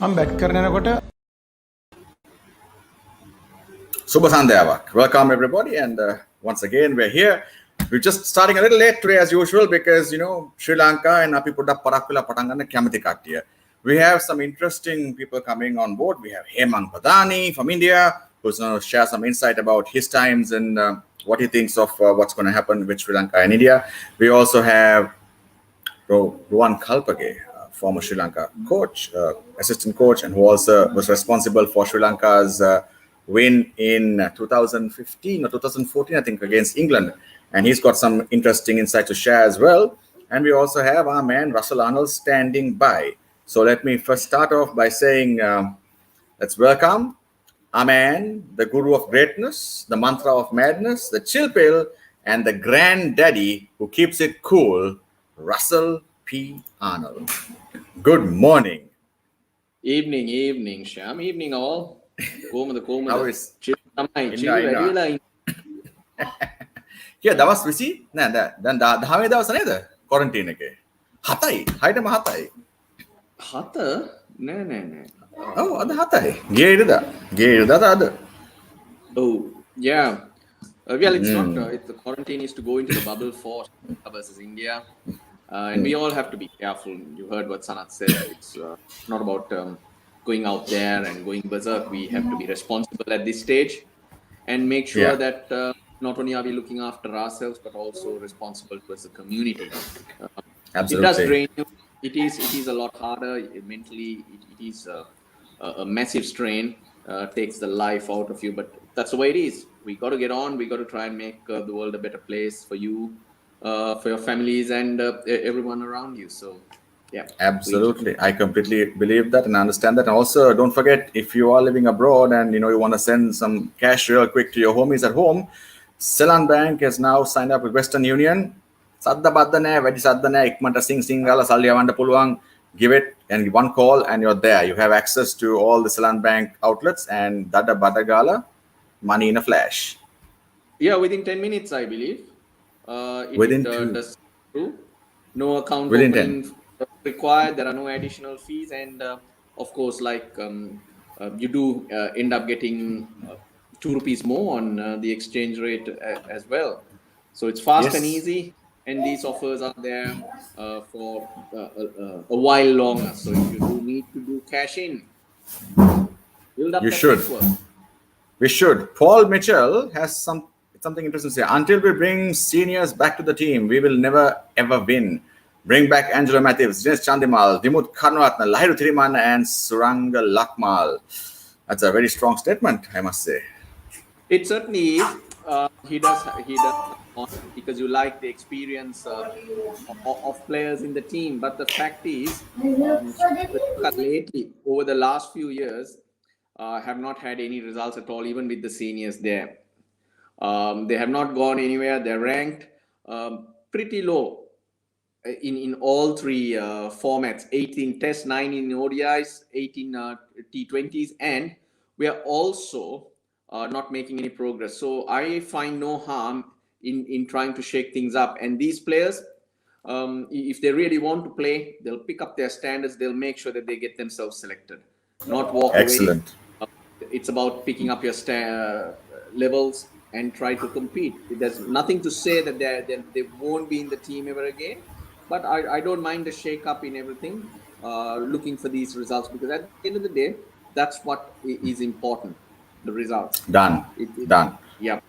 हम बैट करने කොට Subha Sandhyavak. Welcome everybody, and once again we're here. We're just starting a little late today as usual because Sri Lanka and api pudha parakula patangana kamathi kattiya. We have some interesting people coming on board. We have Hemang Badani from India, who's going to share some insight about his times and what he thinks of what's going to happen with Sri Lanka and India. We also have Ruwan Kalpage, former Sri Lanka coach, assistant coach, and who also was responsible for Sri Lanka's win in 2015 or 2014, I think, against England. And he's got some interesting insight to share as well. And we also have our man, Russel standing by. So let me first start off by saying, let's welcome our man, the guru of greatness, the mantra of madness, the chill pill, and the granddaddy who keeps it cool, Russell P. Arnold. Good morning. Evening, Sham. Evening, all. How is chill? Yeah, දවස් 20 නෑ දැන් 10 දවස් නේද quarantine එකේ 7යි 6ටම 7යි 7 නෑ ඔව් අද 7යි ගිය ඉරිදා අද oh yeah well it's not the quarantine is to go into the bubble for versus India and we all have to be careful. You heard what Sanat said. It's not about going out there and going berserk. We have to be responsible at this stage and make sure that not only are we looking after ourselves, but also responsible towards the community. Absolutely. It does drain you. It is a lot harder mentally. It is a massive strain. Takes the life out of you, but that's the way it is. We got to get on. We got to try and make the world a better place for you, for your families, and everyone around you. So, yeah. Absolutely. I completely believe that and understand that. And also, don't forget, if you are living abroad and you want to send some cash real quick to your homies at home, Ceylon Bank has now signed up with Western Union. Sadda badda naha, wedi sadda naha, ikmanta sing gala salli yawanda puluwan. Give it and one call and you're there. You have access to all the Ceylon Bank outlets and dada badda gala, money in a flash. Yeah, within 10 minutes, I believe. Within does through. No account within opening 10 required. There are no additional fees, and of course, like you do end up getting ₹2 more on the exchange rate as well. So it's fast and easy, and these offers are there for a while longer. So if you do need to do cash in, build up you that should. network. We should. Paul Mitchell has something interesting to say. Until we bring seniors back to the team, we will never ever win. Bring back Angelo Matthews, Dinesh Chandimal, Dimut Karnaratna, Lahiru Thirimana, and Suranga Lakmal. That's a very strong statement, I must say. It certainly is. He does because you like the experience of players in the team. But the fact is, lately, over the last few years, have not had any results at all, even with the seniors there. They have not gone anywhere. They're ranked pretty low in all three formats: 18 Tests, 9 in ODIs, 18 T20s, and we are also not making any progress. So I find no harm in trying to shake things up. And these players, if they really want to play, they'll pick up their standards. They'll make sure that they get themselves selected, not walk Excellent. away. It's about picking up your levels and try to compete. There's nothing to say that they won't be in the team ever again. But I don't mind the shake up in everything, looking for these results, because at the end of the day, that's what is important. The results. Done. Yeah.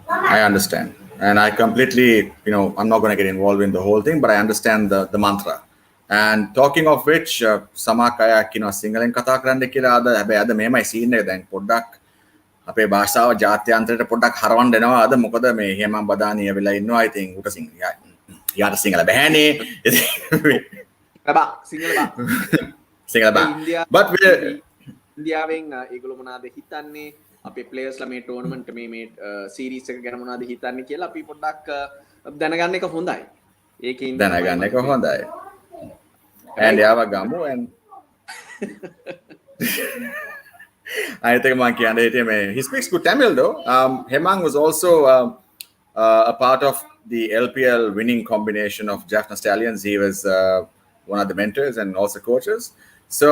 I understand. And I completely, I'm not going to get involved in the whole thing, but I understand the mantra. And talking of which, samakaya singalen katha karanne kiyala ada habai ada memai scene එක දැන් පොඩ්ඩක් අපේ භාෂාව ජාත්‍යන්තරයට පොඩ්ඩක් හරවන්න දෙනවා අද මොකද මේ හේමං බදානි ඇවිල්ලා ඉන්නවා I think උට යාට සිංහල බෑනේ සිංහල බා but we ඉන්දියාවෙන් ඒගොල්ලෝ මොනවාද හිතන්නේ අපේ ප්ලේයර්ස්ලා මේ ටෝර්නමන්ට් මේ සීරීස් එක ගැන මොනවාද හිතන්නේ කියලා අපි පොඩ්ඩක් දැනගන්න එක හොඳයි. ඒකේ දැනගන්න එක හොඳයි. And yawa gamu and I think he speaks good Tamil though. Hemang was also a part of the LPL winning combination of Jaffna Stallions. He was one of the mentors and also coaches. So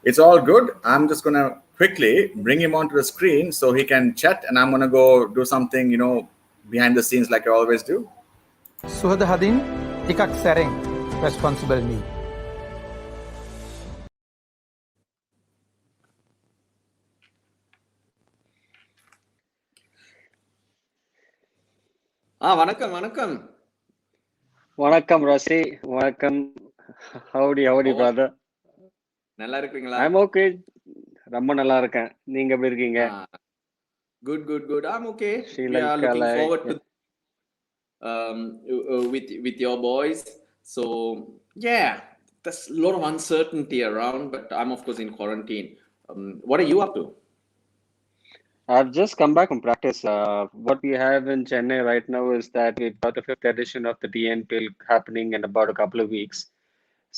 It's all good. I'm just going to quickly bring him onto the screen so he can chat, and I'm going to go do something, behind the scenes like I always do. Suhad Hadin, ikak sereng, responsible me. வணக்கம் வணக்கம். வணக்கம் ரசி, வணக்கம். Howdy, brother. நல்லா இருக்கீங்களா? I'm okay. ரொம்ப நல்லா இருக்கேன். நீங்க எப்படி இருக்கீங்க? Good. I'm okay. Sri We are looking Lanka, forward to with your boys. So yeah, there's a lot of uncertainty around, but I'm of course in quarantine. What are you up to? I've just come back from practice. What we have in Chennai right now is that we've got the 5th edition of the TNPL happening in about a couple of weeks.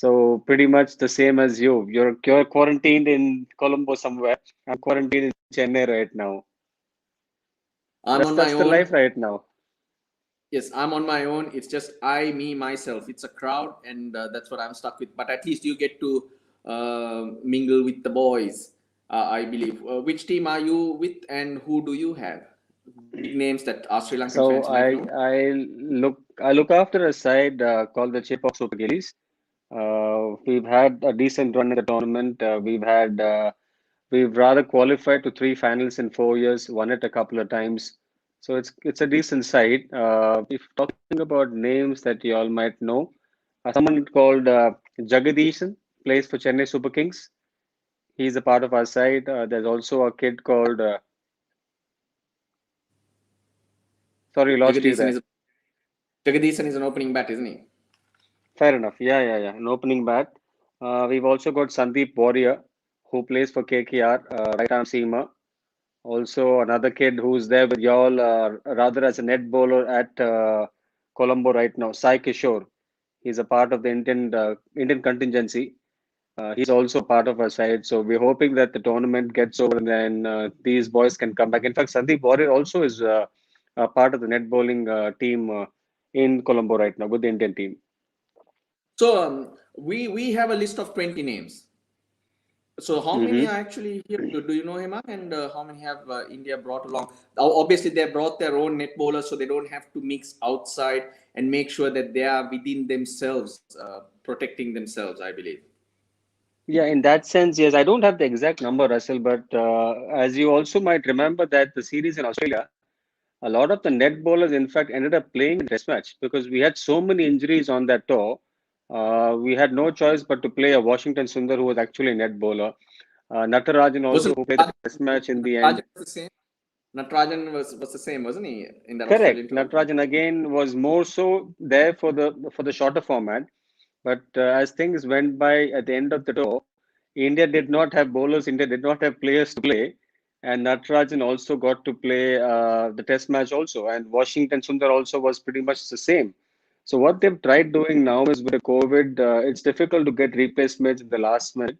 So pretty much the same as you. You're quarantined in Colombo somewhere. I'm quarantined in Chennai right now. I'm on my That's the own. life right now. Yes, I'm on my own. It's just me, myself. It's a crowd, and that's what I'm stuck with. But at least you get to mingle with the boys, I believe. Which team are you with, and who do you have? Big names that our Sri Lankan So fans might know. I look after a side called the Chip of Super Gillies. We've had a decent run in the tournament. We've rather qualified to 3 finals in 4 years, won it a couple of times. So it's a decent side. If talking about names that you all might know, someone called Jagadishan plays for Chennai Super Kings. He's a part of our side. There's also a kid called sorry, lost you there. Jagadishan is an opening bat, isn't he? Fair enough. Yeah. An opening bat. We've also got Sandeep Warrior, who plays for KKR, right arm seamer. Also, another kid who's there with y'all, rather as a net bowler at Colombo right now, Sai Kishore. He's a part of the Indian contingency. He's also part of our side. So we're hoping that the tournament gets over and then these boys can come back. In fact, Sandeep Warrior also is a part of the net bowling team in Colombo right now with the Indian team. So we have a list of 20 names. So how many are actually here? Do you know, Hemang? And how many have India brought along? Obviously, they brought their own net bowlers, so they don't have to mix outside and make sure that they are within themselves, protecting themselves, I believe. Yeah, in that sense, yes. I don't have the exact number, Russell, but as you also might remember that the series in Australia, a lot of the net bowlers, in fact, ended up playing in test match because we had so many injuries on that tour. We had no choice but to play a Washington Sundar who was actually a net bowler. Natarajan also, who played the test match in the end. Was the same. Natarajan was the same, wasn't he, in that Correct. Australian tour? Natarajan again was more so there for the shorter format. But as things went by at the end of the tour, India did not have bowlers, India did not have players to play. And Natarajan also got to play the test match also. And Washington Sundar also was pretty much the same. So what they've tried doing now is with the COVID, it's difficult to get replacements in the last minute.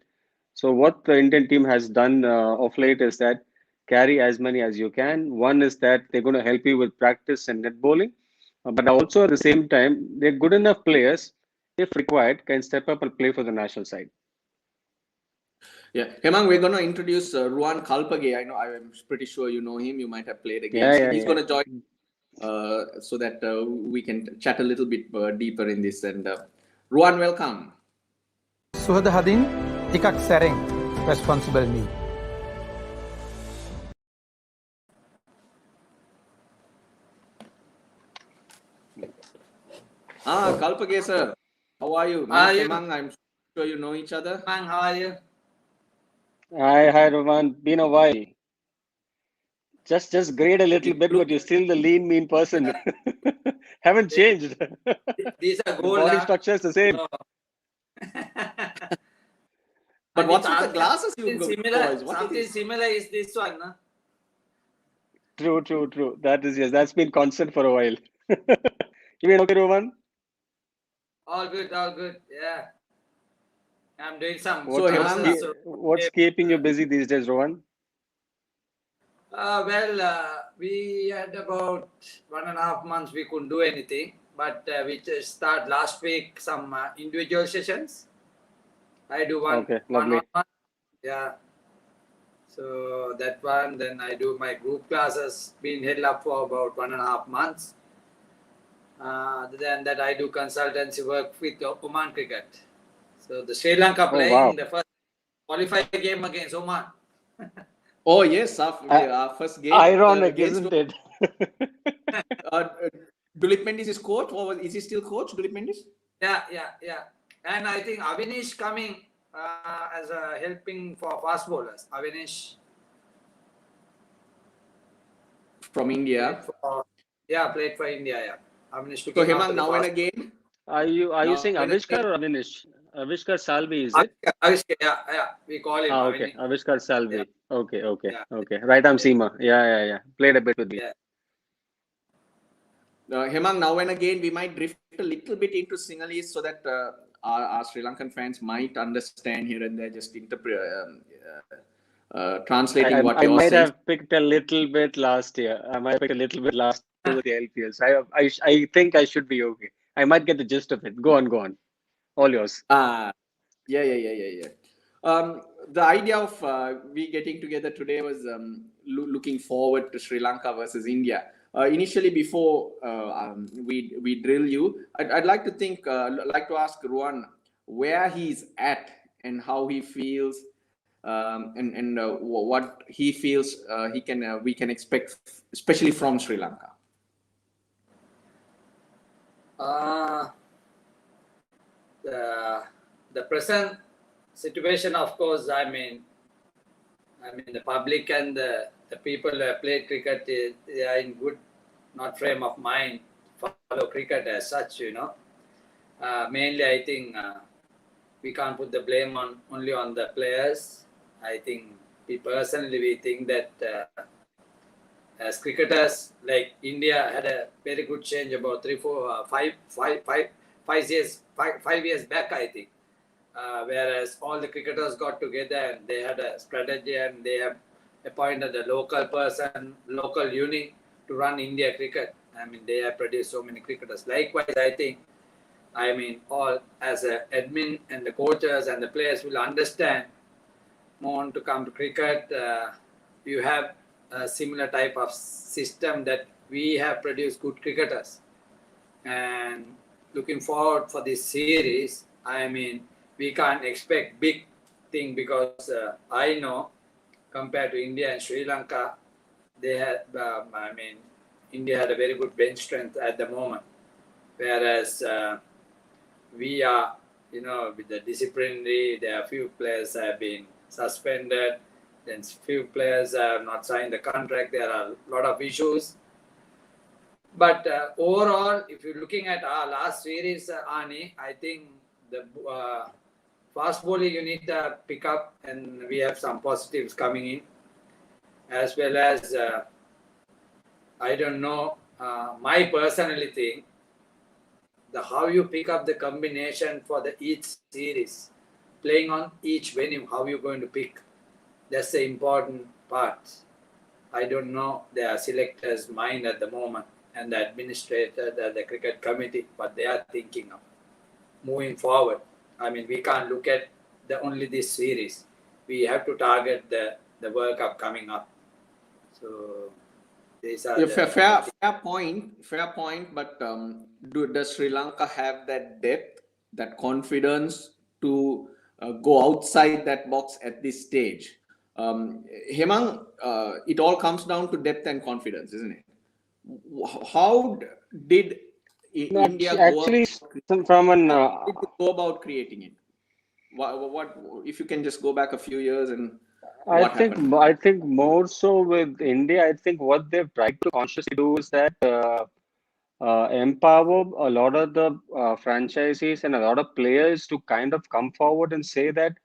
So what the Indian team has done of late is that carry as many as you can. One is that they're going to help you with practice and net bowling. But also at the same time, they're good enough players, if required, can step up and play for the national side. Yeah, Hemang, we're going to introduce Ruwan Kalpage. I'm pretty sure you know him. You might have played against him. He's going to join so that we can chat a little bit deeper in this. And Ruwan, welcome. Suhad Hadin, ikak sereng, responsible me. Kalpage, sir. How are you? Hemang, I'm sure you know each other. Hemang, how are you? Hi, Ruwan. Been a while. Just grayed a little bit, but you're still the lean, mean person. Haven't changed. These are The gold. body structure is the same. But what's with the glasses you similar? boys? What Something is this? similar is this one, no? True. That is, yes, that's been constant for a while. You been okay, Roman? All good. Yeah. I'm doing some. What's keeping you busy these days, Rowan? We had about 1.5 months we couldn't do anything, but we just start last week some individual sessions. I do one. Okay, lovely. Yeah. So that one, then I do my group classes, been held up for about 1.5 months. Other than that, I do consultancy work with Oman Cricket. So the Sri Lanka Oh, wow. playing the first qualifier game against Oman. Oh yes, our first game Ironic, against. isn't it? Uh, Dulip Mendes is coach, or is he still coach? Dulip Mendes Yeah. And I think Avinish coming as a helping for fast bowlers. Avinish from India. played for India. Yeah, Avinish So looking after Hemang, the now and fast. again. Are you Now saying and Avishkar again. or Avinish? Avishkar Salvi, is it? Avishka, yeah. We call him Okay. Avinish. Avishkar Salvi. Yeah. Okay. Yeah. Right arm seamer. Yeah. Played a bit with me. Yeah. Hemang, now and again, we might drift a little bit into Sinhalese so that our Sri Lankan fans might understand here and there, just translating what I you're might saying. have picked a little bit last year. I might have picked a little bit last year with the LPL. So I think I should be okay. I might get the gist of it. Go on. All yours. Yeah. The idea of we getting together today was looking forward to Sri Lanka versus India. Initially, before we drill you, I'd like to ask Ruwan where he's at and how he feels, and what he feels we can expect, especially from Sri Lanka. The present situation, of course, I mean the public and the people who have played cricket, they are in good not frame of mind to follow cricket as such, mainly I think we can't put the blame only on the players. I think we think that as cricketers, like India had a very good change about 5 years back, I think. Whereas all the cricketers got together and they had a strategy and they have appointed a local person, local unit to run India cricket. I mean, they have produced so many cricketers. Likewise, I think, all as a admin and the coaches and the players will understand more to come to cricket. You have a similar type of system that we have produced good cricketers. And looking forward for this series, we can't expect big thing because I know compared to India and Sri Lanka, they had, India had a very good bench strength at the moment. Whereas we are, with the disciplinary, there are few players have been suspended, then few players have not signed the contract. There are a lot of issues. But overall, if you're looking at our last series, Ani, I think the fast bowling you need to pick up, and we have some positives coming in, as well as I don't know. My personally think how you pick up the combination for the each series, playing on each venue, how you're going to pick. That's the important part. I don't know their selectors' mind at the moment and the administrator, the cricket committee, what they are thinking of moving forward. We can't look at only this series. We have to target the World Cup coming up. So these are fair point. But does Sri Lanka have that depth, that confidence to go outside that box at this stage? Hemang, it all comes down to depth and confidence, isn't it? How did India actually from an go about creating it? What if you can just go back a few years and I what think happened? I think more so with India. I think what they've tried to consciously do is that empower a lot of the franchisees and a lot of players to kind of come forward and say that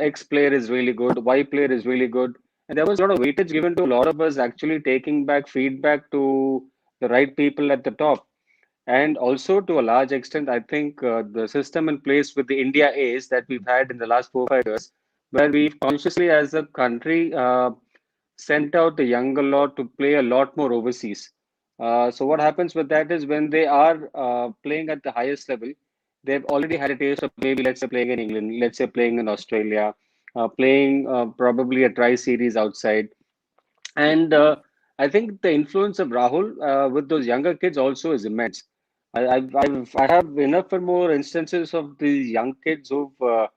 X player is really good, Y player is really good. And there was a lot of weightage given to a lot of us actually taking back feedback to the right people at the top. And also, to a large extent, I think the system in place with the India A's that we've had in the last 4 or 5 years, where we've consciously, as a country, sent out the younger lot to play a lot more overseas. So what happens with that is when they are playing at the highest level, they've already had a taste of maybe, let's say, playing in England, let's say playing in Australia, playing probably a tri-series outside. And I think the influence of Rahul with those younger kids also is immense. I have enough and more instances of these young kids who've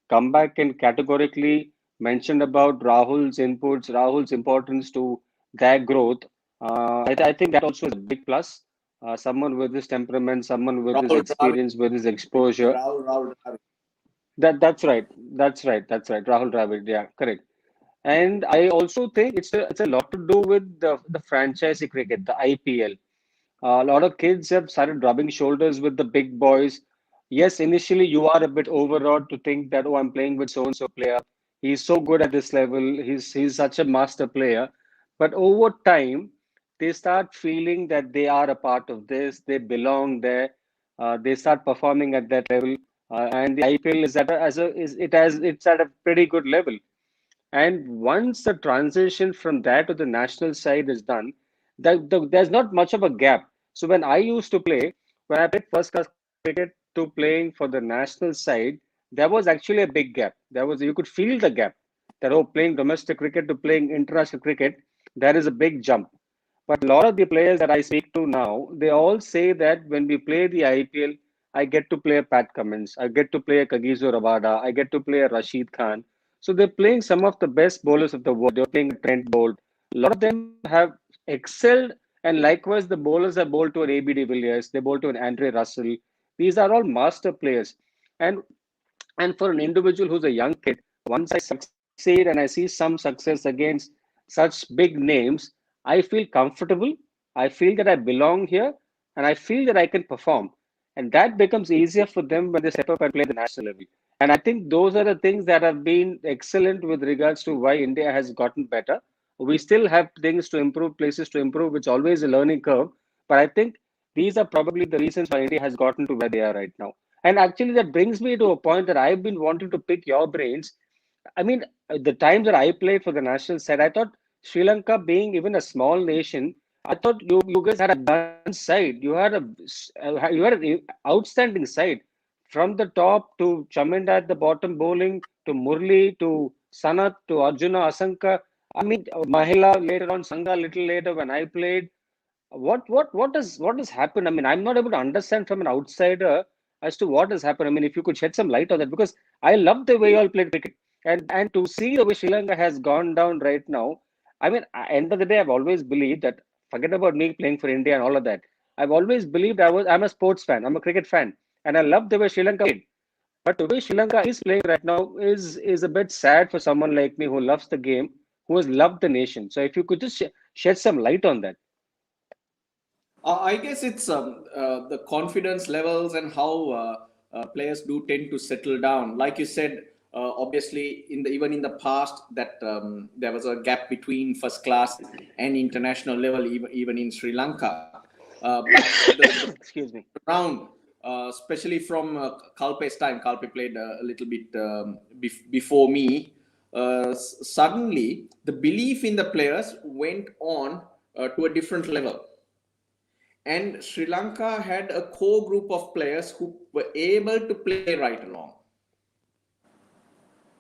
come back and categorically mentioned about Rahul's inputs, Rahul's importance to their growth. I think that also is a big plus. Someone with his temperament, someone with his Rahul Dravid, experience, with his exposure. Rahul Dravid. That's right. That's right. Rahul Dravid. Yeah, correct. And I also think it's a lot to do with the franchise cricket, the IPL. A lot of kids have started rubbing shoulders with the big boys. Yes, initially you are a bit overawed to think that, oh, I'm playing with so and so player. He's so good at this level. He's such a master player. But over time, they start feeling that they are a part of this. They belong there. They start performing at that level. And the IPL is at a, as a is it has it's at a pretty good level. And once the transition from that to the national side is done, there's not much of a gap. So when I used to play, when I played first class cricket to playing for the national side, there was actually a big gap. You could feel the gap. That oh, playing domestic cricket to playing international cricket, there is a big jump. But a lot of the players that I speak to now, they all say that when we play the IPL, I get to play a Pat Cummins, I get to play a Kagiso Rabada, I get to play a Rashid Khan. So they're playing some of the best bowlers of the world. They're playing Trent Bolt. A lot of them have excelled, and likewise the bowlers have bowled to an AB de Villiers, they bowl to an Andre Russell. These are all master players. And and for an individual who's a young kid, once I succeed and I see some success against such big names, I feel comfortable. I feel that I belong here and I feel that I can perform. And that becomes easier for them when they step up and play the national level. And I think those are the things that have been excellent with regards to why India has gotten better. We still have things to improve, places to improve, which always a learning curve. But I think these are probably the reasons why India has gotten to where they are right now. And actually, that brings me to a point that I've been wanting to pick your brains. I mean, the times that I played for the national side, I thought Sri Lanka, being even a small nation, I thought you guys had a gun side. You had an outstanding side from the top to Chaminda at the bottom bowling to Murli to Sanat to Arjuna Asanka. I mean, Mahila later on, Sangha a little later when I played. What has happened? I mean, I'm not able to understand from an outsider as to what has happened. I mean, if you could shed some light on that, because I love the way you all played cricket, and to see the way Sri Lanka has gone down right now. I mean, at the end of the day, I've always believed that. Forget about me playing for India and all of that. I've always believed I'm a sports fan. I'm a cricket fan, and I love the way Sri Lanka played. But the way Sri Lanka is playing right now is a bit sad for someone like me who loves the game, who has loved the nation. So if you could just shed some light on that. I guess it's the confidence levels and how players do tend to settle down. Like you said, obviously, even in the past, that there was a gap between first class and international level, even in Sri Lanka. But Excuse me. round, especially from Kalpe's time, Kalpe played a little bit before me. Suddenly, the belief in the players went on to a different level. And Sri Lanka had a core group of players who were able to play right along.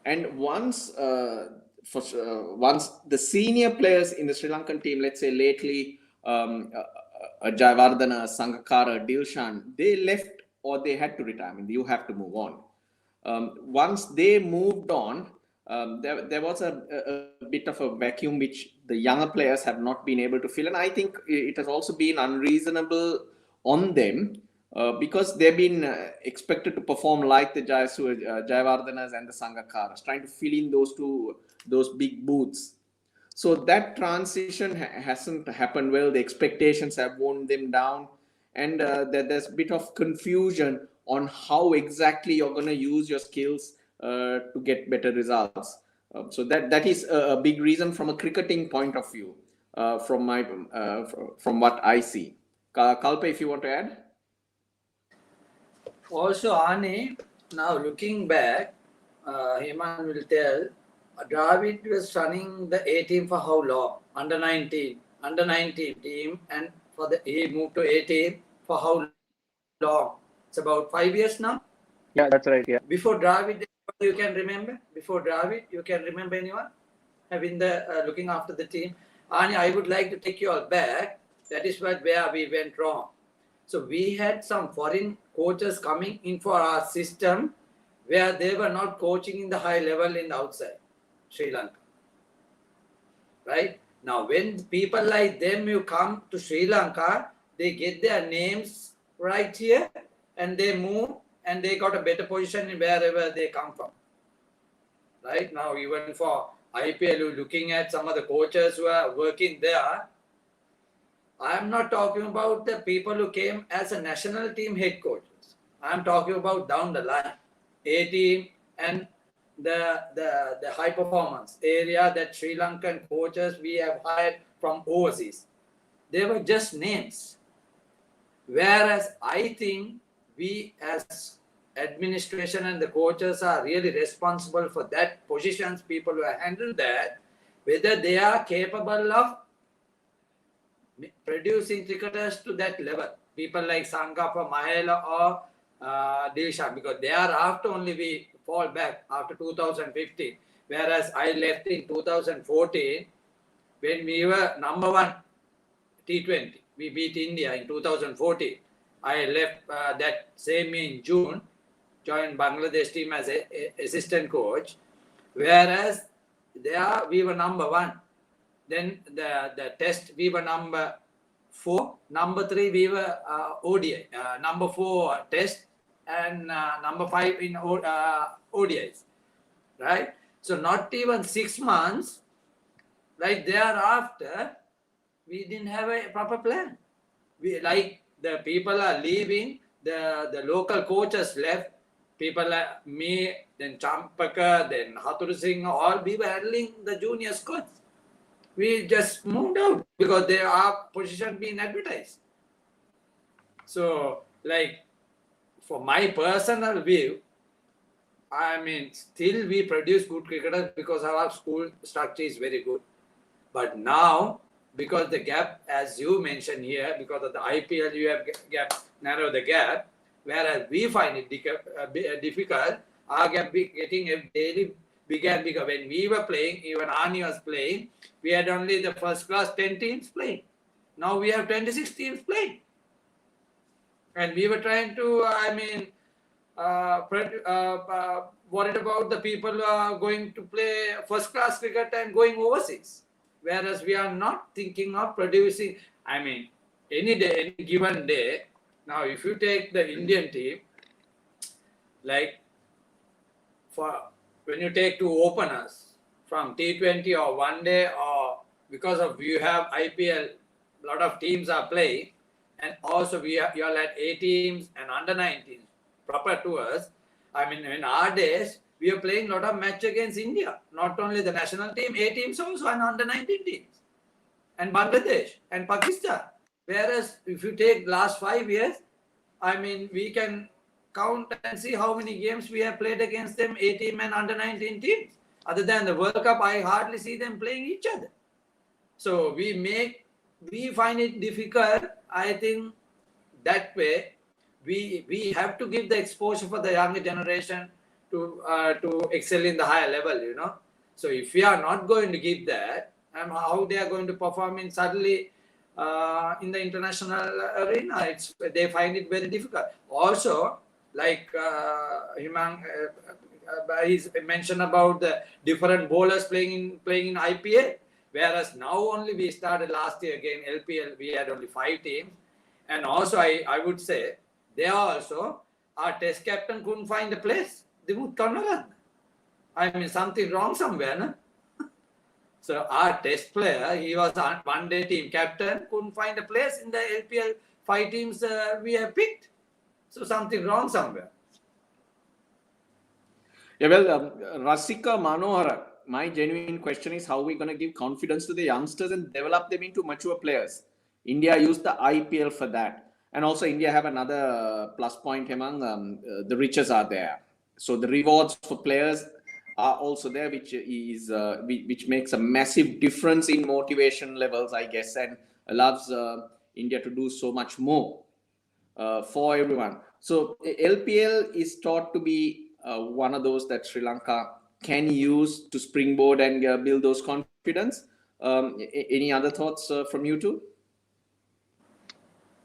And once the senior players in the Sri Lankan team, let's say lately, Jayawardena, Sangakkara, Dilshan, they left or they had to retire. I mean, you have to move on. Once they moved on, there was a bit of a vacuum which the younger players have not been able to fill. And I think it has also been unreasonable on them because they've been expected to perform like the Jayawardenas and the Sangakkaras, trying to fill in those big boots. So that transition hasn't happened well. The expectations have worn them down, and there's a bit of confusion on how exactly you're going to use your skills to get better results. So that is a big reason from a cricketing point of view, from what I see. Kalpe, if you want to add. Also, Ani, now looking back, Hemang will tell, Dravid was running the A team for how long? Under 19 team, and he moved to A team for how long? It's about 5 years now. Yeah, that's right. Yeah. Before Dravid, You can remember before Dravid? You can remember anyone having the looking after the team? And I would like to take you all back. That is where we went wrong. So we had some foreign coaches coming in for our system where they were not coaching in the high level in the outside Sri Lanka. Right? Now, when people like them you come to Sri Lanka, they get their names right here and they move and they got a better position in wherever they come from. Right? Now, even for IPL, looking at some of the coaches who are working there, I'm not talking about the people who came as a national team head coaches. I'm talking about down the line, A team and the high performance area that Sri Lankan coaches we have hired from overseas. They were just names. Whereas I think we as administration and the coaches are really responsible for that positions, people who handle that, whether they are capable of producing cricketers to that level. People like Sankappa, Mahela or Dilshan, because thereafter only we fall back after 2015. Whereas I left in 2014 when we were number one T20. We beat India in 2014. I left that same in June, joined Bangladesh team as an assistant coach. Whereas there we were number one. Then the test we were number 4. Number 3 we were ODI. Number 4 test and number 5 in ODIs. Right? So not even 6 months. Like thereafter, we didn't have a proper plan. We like the people are leaving. The local coaches left. People like me, then Champaka, then Hathur Singh, all we were handling the junior squads. We just moved out because there are positions being advertised. So, like, for my personal view, I mean, still we produce good cricketers because our school structure is very good. But now, because the gap, as you mentioned here, because of the IPL, you have narrow the gap, whereas we find it difficult, our gap getting a daily bigger and bigger. When we were playing, even Ani was playing, we had only the first class 10 teams playing. Now we have 26 teams playing. And we were trying to, worried about the people who are going to play first class cricket and going overseas. Whereas we are not thinking of producing, any day, any given day. Now, if you take the Indian team, like when you take 2 openers from T20 or one day, or because of you have IPL, a lot of teams are playing, and also you all had A teams and under 19s proper tours. In our days, we are playing a lot of match against India, not only the national team, A teams also, and under 19 teams, and Bangladesh and Pakistan. Whereas if you take last 5 years, we can count and see how many games we have played against them, A team and under 19 teams. Other than the World Cup, I hardly see them playing each other. So we find it difficult. I think that way we have to give the exposure for the younger generation to excel in the higher level, So if we are not going to give that, how they are going to perform in suddenly in the international arena, they find it very difficult. Also, like Hemang he's mentioned about the different bowlers playing in IPL, whereas now only we started last year again LPL, we had only 5 teams, and also I would say there also our test captain couldn't find a place. Something wrong somewhere, no? So our test player, he was a one-day team captain, couldn't find a place in the LPL 5 teams we have picked. So something wrong somewhere. Yeah, well, Rasika Manohara, my genuine question is how are we going to give confidence to the youngsters and develop them into mature players? India used the IPL for that. And also India have another plus point among the riches are there. So the rewards for players are also there, which makes a massive difference in motivation levels, I guess, and allows India to do so much more for everyone. So LPL is thought to be one of those that Sri Lanka can use to springboard and build those confidence. Any other thoughts from you two?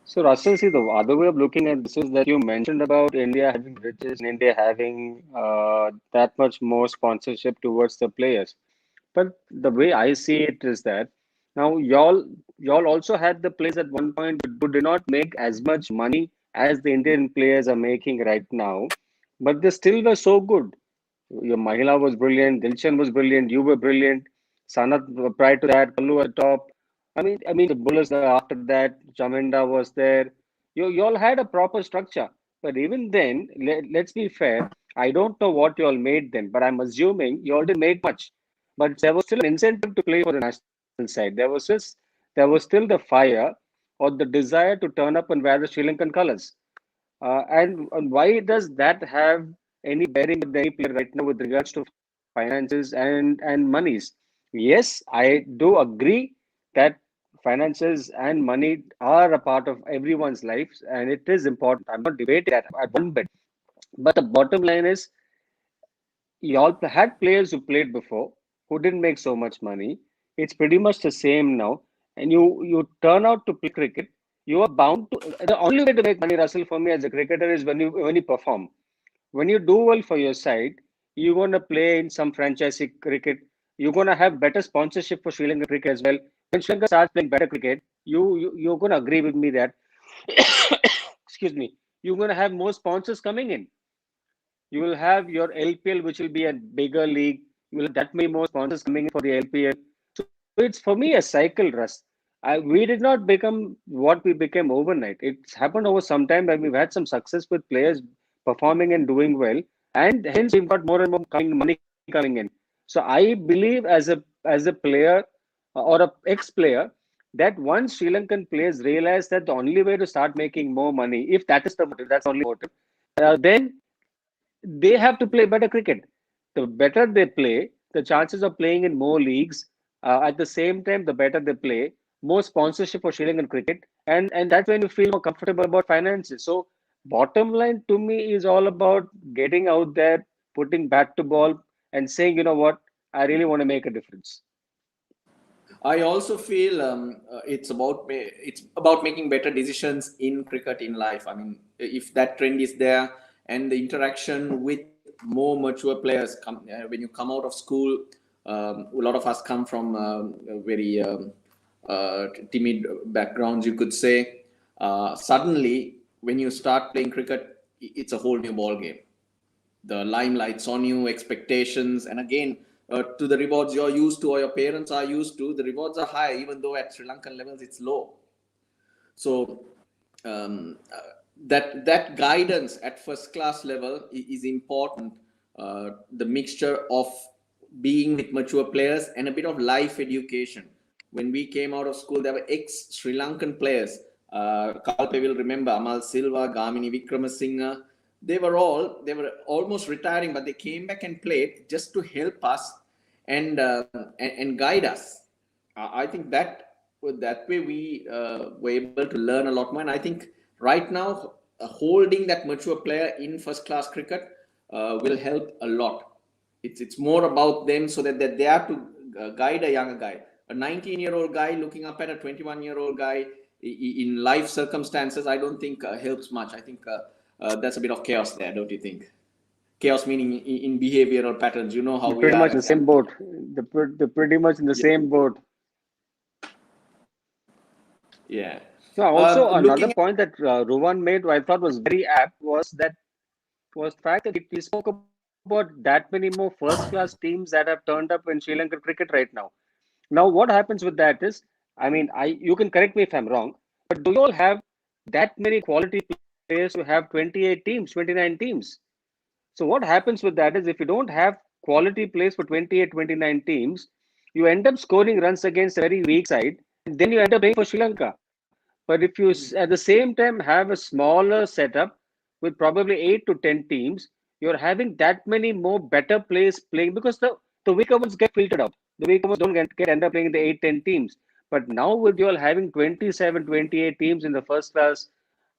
So, Russell, see, the other way of looking at this is that you mentioned about India having riches and India having that much more sponsorship towards the players. But the way I see it is that now y'all also had the players at one point who did not make as much money as the Indian players are making right now, but they still were so good. Your Mahila was brilliant, Dilshan was brilliant, you were brilliant, Sanat prior to that, Kallu at top. I mean the bowlers after that, Chaminda was there. You all had a proper structure. But even then, let's be fair. I don't know what you all made then, but I'm assuming you all didn't make much. But there was still an incentive to play for the national side. There was still the fire or the desire to turn up and wear the Sri Lankan colours. And why does that have any bearing with any player right now with regards to finances and monies? Yes, I do agree that finances and money are a part of everyone's lives, and it is important. I'm not debating that at one bit. But the bottom line is, you all had players who played before who didn't make so much money. It's pretty much the same now. And you turn out to play cricket, you are bound to. The only way to make money, Russell, for me as a cricketer is when you perform. When you do well for your side, you're gonna play in some franchisee cricket. You're gonna have better sponsorship for Sri Lanka cricket as well. When Sri Lanka starts playing better cricket, you're gonna agree with me that excuse me, you're gonna have more sponsors coming in. You will have your LPL, which will be a bigger league. You will have that many more sponsors coming in for the LPL. So it's for me a cycle, Russ. We did not become what we became overnight. It's happened over some time, and we've had some success with players performing and doing well, and hence we've got more and more money coming in. So I believe as a player or a ex-player that once Sri Lankan players realize that the only way to start making more money, if that is the motive, that's the only motive, then they have to play better cricket. The better they play, the chances of playing in more leagues. At the same time, the better they play, more sponsorship for Sri Lankan cricket, and that's when you feel more comfortable about finances. So, bottom line to me is all about getting out there, putting bat to ball, and saying, you know what, I really want to make a difference. I also feel it's about making better decisions in cricket in life. I mean, if that trend is there and the interaction with more mature players when you come out of school, a lot of us come from very timid backgrounds, you could say. Suddenly, when you start playing cricket, it's a whole new ball game. The limelight's on you, expectations, and again, to the rewards you're used to or your parents are used to, the rewards are high, even though at Sri Lankan levels it's low. So that guidance at first class level is important. The mixture of being with mature players and a bit of life education. When we came out of school, there were ex-Sri Lankan players. Kalpe will remember Amal Silva, Gamini Vikramasinghe. They were almost retiring, but they came back and played just to help us and guide us. I think that way we were able to learn a lot more. And I think right now, holding that mature player in first class cricket will help a lot. It's more about them so that they are to guide a younger guy. A 19-year-old guy looking up at a 21-year-old guy in life circumstances, I don't think helps much. I think that's a bit of chaos there, don't you think? Chaos meaning in behavioral patterns. You know how They're we pretty are. much in the same boat. They're pretty much in the same boat. Yeah. So also another Looking at, point that Ruwan made, I thought was very apt, was the fact that he spoke about that many more first-class teams that have turned up in Sri Lankan cricket right now. Now, what happens with that is, I mean, you can correct me if I'm wrong, but do you all have that many quality players to have 28 teams, 29 teams? So what happens with that is if you don't have quality players for 28, 29 teams, you end up scoring runs against a very weak side, and then you end up playing for Sri Lanka. But if you at the same time have a smaller setup with probably 8 to 10 teams, you're having that many more better players playing because the weaker ones get filtered out. The weaker ones don't get end up playing in the 8, 10 teams. But now with you all having 27, 28 teams in the first class,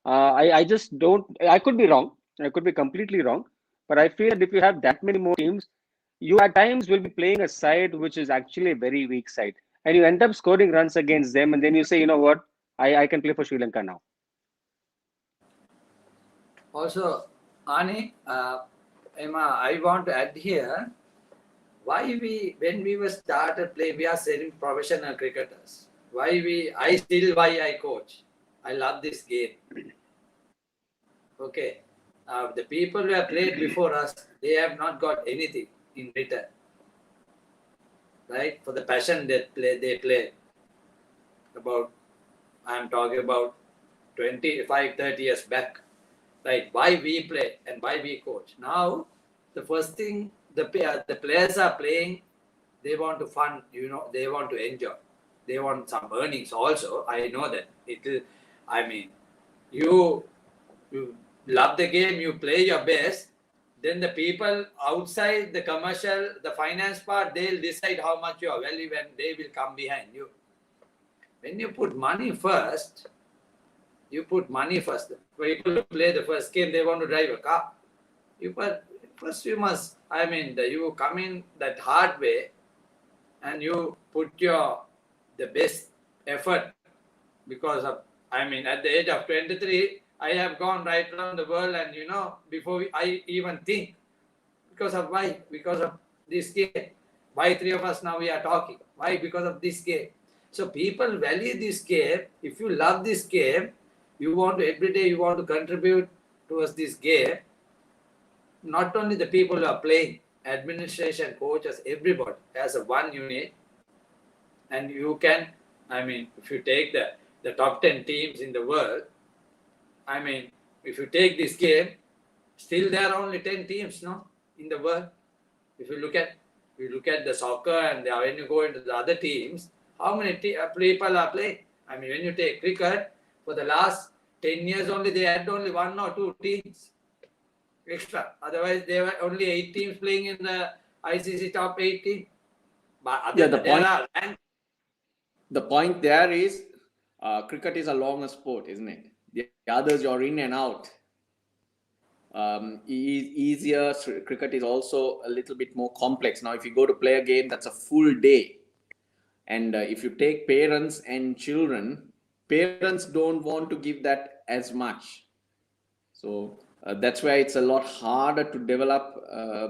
I just don't. I could be wrong. I could be completely wrong. But I feel that if you have that many more teams, you at times will be playing a side which is actually a very weak side. And you end up scoring runs against them. And then you say, you know what, I can play for Sri Lanka now. Also, Ani, Emma, I want to add here, when we were started playing, we are selling professional cricketers. Why I coach. I love this game. Okay. The people who have played before us, they have not got anything in return. Right? For the passion they play. I'm talking about 25, 30 years back. Right? Why we play and why we coach. Now, the first thing the players are playing, they want to fun, they want to enjoy. They want some earnings also. I know that. You love the game, you play your best, then the people outside the commercial, the finance part, they'll decide how much you are valued and they will come behind you. When you put money first, people who play the first game, they want to drive a car. You come in that hard way and you put the best effort because of, at the age of 23, I have gone right around the world and, before I even think, because of why? Because of this game. Why three of us now we are talking? Why? Because of this game. So people value this game. If you love this game, every day you want to contribute towards this game. Not only the people who are playing, administration, coaches, everybody as a one unit. And you can, if you take the top 10 teams in the world, if you take this game, still there are only 10 teams, in the world. If you look at the soccer and when you go into the other teams, how many people are playing? When you take cricket, for the last 10 years only, they had only 1 or 2 teams extra. Otherwise, there were only 8 teams playing in the ICC top 18. But the point there is cricket is a longer sport, isn't it? The others you're in and out. Easier. Cricket is also a little bit more complex. Now, if you go to play a game, that's a full day. And if you take parents and children, parents don't want to give that as much. So that's why it's a lot harder to develop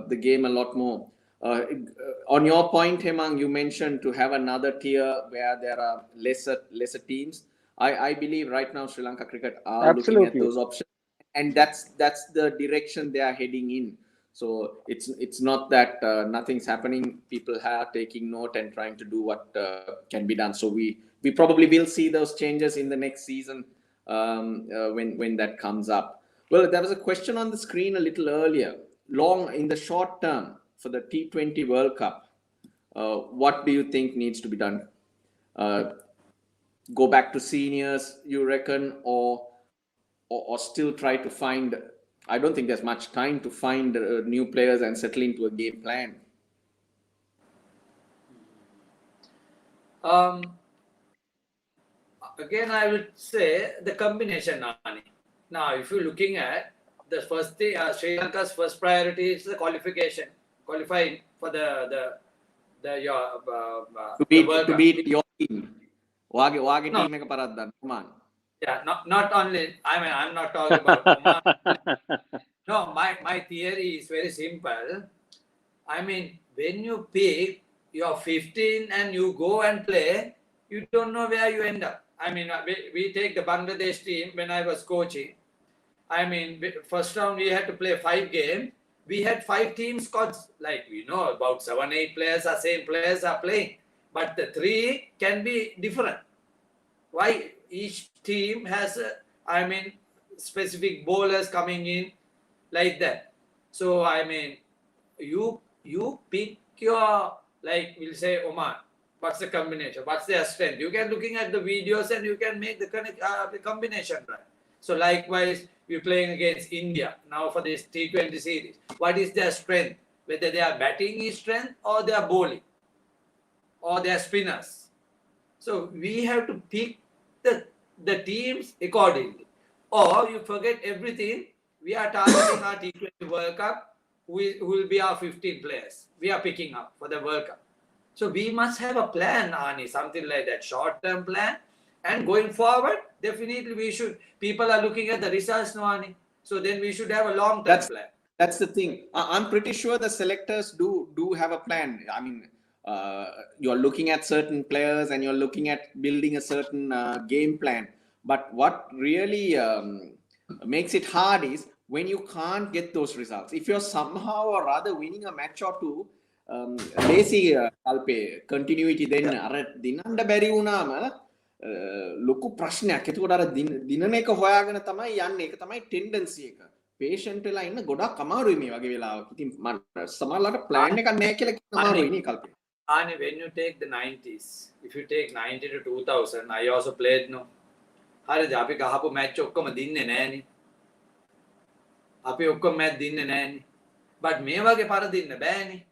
the game a lot more. On your point, Hemang, you mentioned to have another tier where there are lesser teams. I believe right now Sri Lanka Cricket are looking at those options, and that's the direction they are heading in. So it's not that nothing's happening. People are taking note and trying to do what can be done. So we probably will see those changes in the next season when that comes up. Well, there was a question on the screen a little earlier. In the short term for the T20 World Cup, what do you think needs to be done? Go back to seniors, you reckon, or still try to find? I don't think there's much time to find new players and settle into a game plan. Again, I would say the combination, Nani. Now, if you're looking at the first thing, Sri Lanka's first priority is the qualifying for the to beat your team. Wage team එක පරද්දන්න. Come on. Yeah, not only. I'm not talking about Oman. No, my theory is very simple. When you pick your 15 and you go and play, you don't know where you end up. We take the Bangladesh team when I was coaching. First round we had to play 5 games. We had 5 team squads. About 7-8 players are same players are playing, but the 3 can be different. Why? Each team has specific bowlers coming in like that. So you pick your, we'll say Oman. What's the combination? What's their strength? You can looking at the videos and you can make the combination right. So likewise, we're playing against India now for this T20 series. What is their strength? Whether they are batting is strength or they are bowling or they are spinners. So we have to pick the teams accordingly. Or you forget everything. We are targeting our T20 World Cup. who will be our 15 players we are picking up for the World Cup. So we must have a plan, Ani, something like that, short-term plan. And going forward, definitely we should. People are looking at the results, no, Ani. So then we should have a long-term plan. That's the thing. I'm pretty sure the selectors do have a plan. I mean, you're looking at certain players and you're looking at building a certain game plan. But what really makes it hard is when you can't get those results. If you're somehow or rather winning a match or two, lazy Kalpe continuity then dinanda bari වුණාම ලොකු ප්‍රශ්නයක්. එතකොට අර දිනන එක හොයාගෙන තමයි යන්නේ. ඒක තමයි ටෙන්ඩන්සි එක. patient වෙලා ඉන්න ගොඩක් අමාරුයි මේ වගේ වෙලාවක. ඉතින් මම සමහරවිට plan එකක් නැහැ කියලා කියන අමාරුයි නේ කල්පේ. Ani, when you take the 90s, if you take 90 to 2000, I also played, no. හරිද? අපි ගහපු match ඔක්කොම දින්නේ නෑනේ. අපි ඔක්කොම match දින්නේ නෑනේ. But මේ වගේ පරදින්න බෑනේ.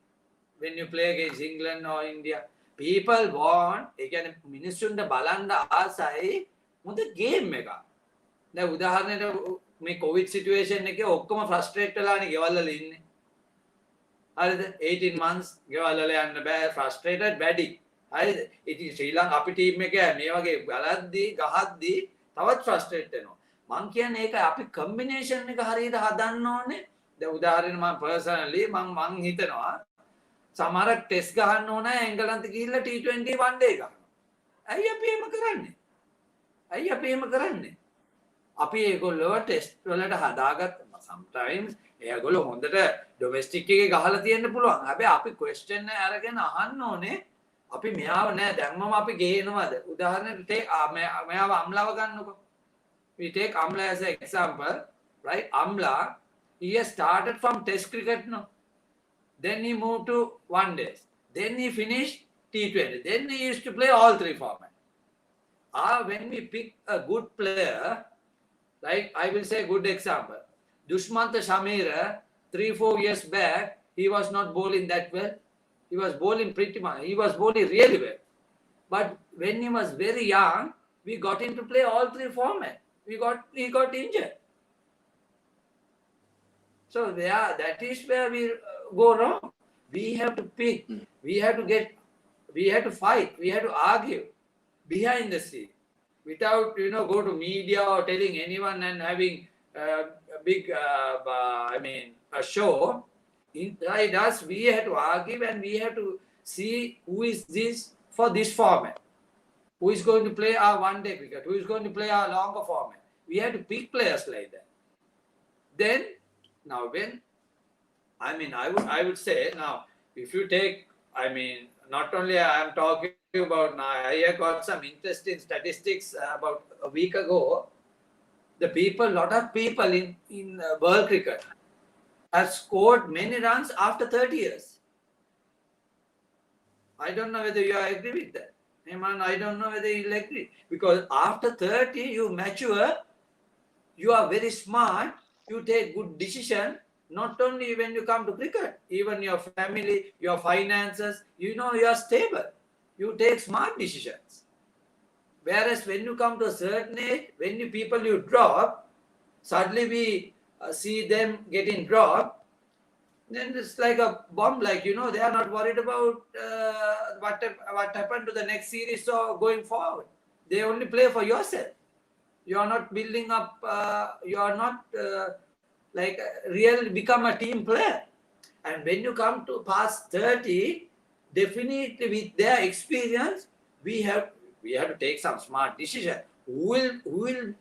When you play against England or India, people want, ඒ කියන්නේ මිනිස්සුන්ට බලන්න ආසයි මොකද game එක. දැන් උදාහරණයට මේ COVID situation එකේ ඔක්කොම frustrate වෙලානේ ගෙවල් වල ඉන්නේ. හරිද? 18 months ගෙවල් වල යන්න බෑ, frustrated වැඩි. හරිද? ඉතින් ශ්‍රී ලංකා අපි ටීම් එක මේ වගේ බලද්දී ගහද්දී තවත් frustrate වෙනවා. මං කියන්නේ ඒක අපි combination එක හරියට හදන්න ඕනේ. දැන් උදාහරණ මම personally මං හිතනවා සමහරක් ටෙස්ට් ගහන්න ඕන එංගලන්ත ගිහිල්ලා T20 one day ගන්නවා. ඇයි අපි එහෙම කරන්නේ? ඇයි අපි එහෙම කරන්නේ? අපි ඒගොල්ලෝ ටෙස්ට් වලට හදාගත්ත sometimes ඒගොල්ලෝ හොඳට ඩොමෙස්ටික් එකේ ගහලා තියෙන්න පුළුවන්. හැබැයි අපි question අරගෙන අහන්න ඕනේ අපි මෙයාව නෑ දැන්මම අපි ගේනවද? උදාහරණයක් මෙයාව අම්ලාව ගන්නකො. We take Amla as an example, right? Amla, he has started from test cricket now. Then he moved to one days. Then he finished T20. Then he used to play all three formats. When we pick a good player, like I will say a good example. Dushmanta Shamira, 3-4 years back, he was not bowling that well. He was bowling pretty much. He was bowling really well. But when he was very young, we got him to play all three formats. He got injured. So that is where we go wrong. We have to pick. We have to fight. We have to argue behind the scene without go to media or telling anyone and having a big a show. Inside us, we have to argue and we have to see who is this for this format. Who is going to play our one-day cricket? Who is going to play our longer format? We have to pick players like that. Then, now when, I would say, now, if you take, not only I am talking about, now I have got some interesting statistics about a week ago. Lot of people in world cricket have scored many runs after 30 years. I don't know whether you agree with that. Hemang, I don't know whether you'll agree. Because after 30, you mature, you are very smart, you take good decision, not only when you come to cricket, even your family, your finances, you are stable. You take smart decisions. Whereas when you come to a certain age, when you drop, suddenly we see them getting dropped, then it's like a bomb, they are not worried about what happened to the next series or going forward. They only play for yourself. You are not building up, you are not really become a team player. And when you come to past 30, definitely with their experience, we have to take some smart decision. Who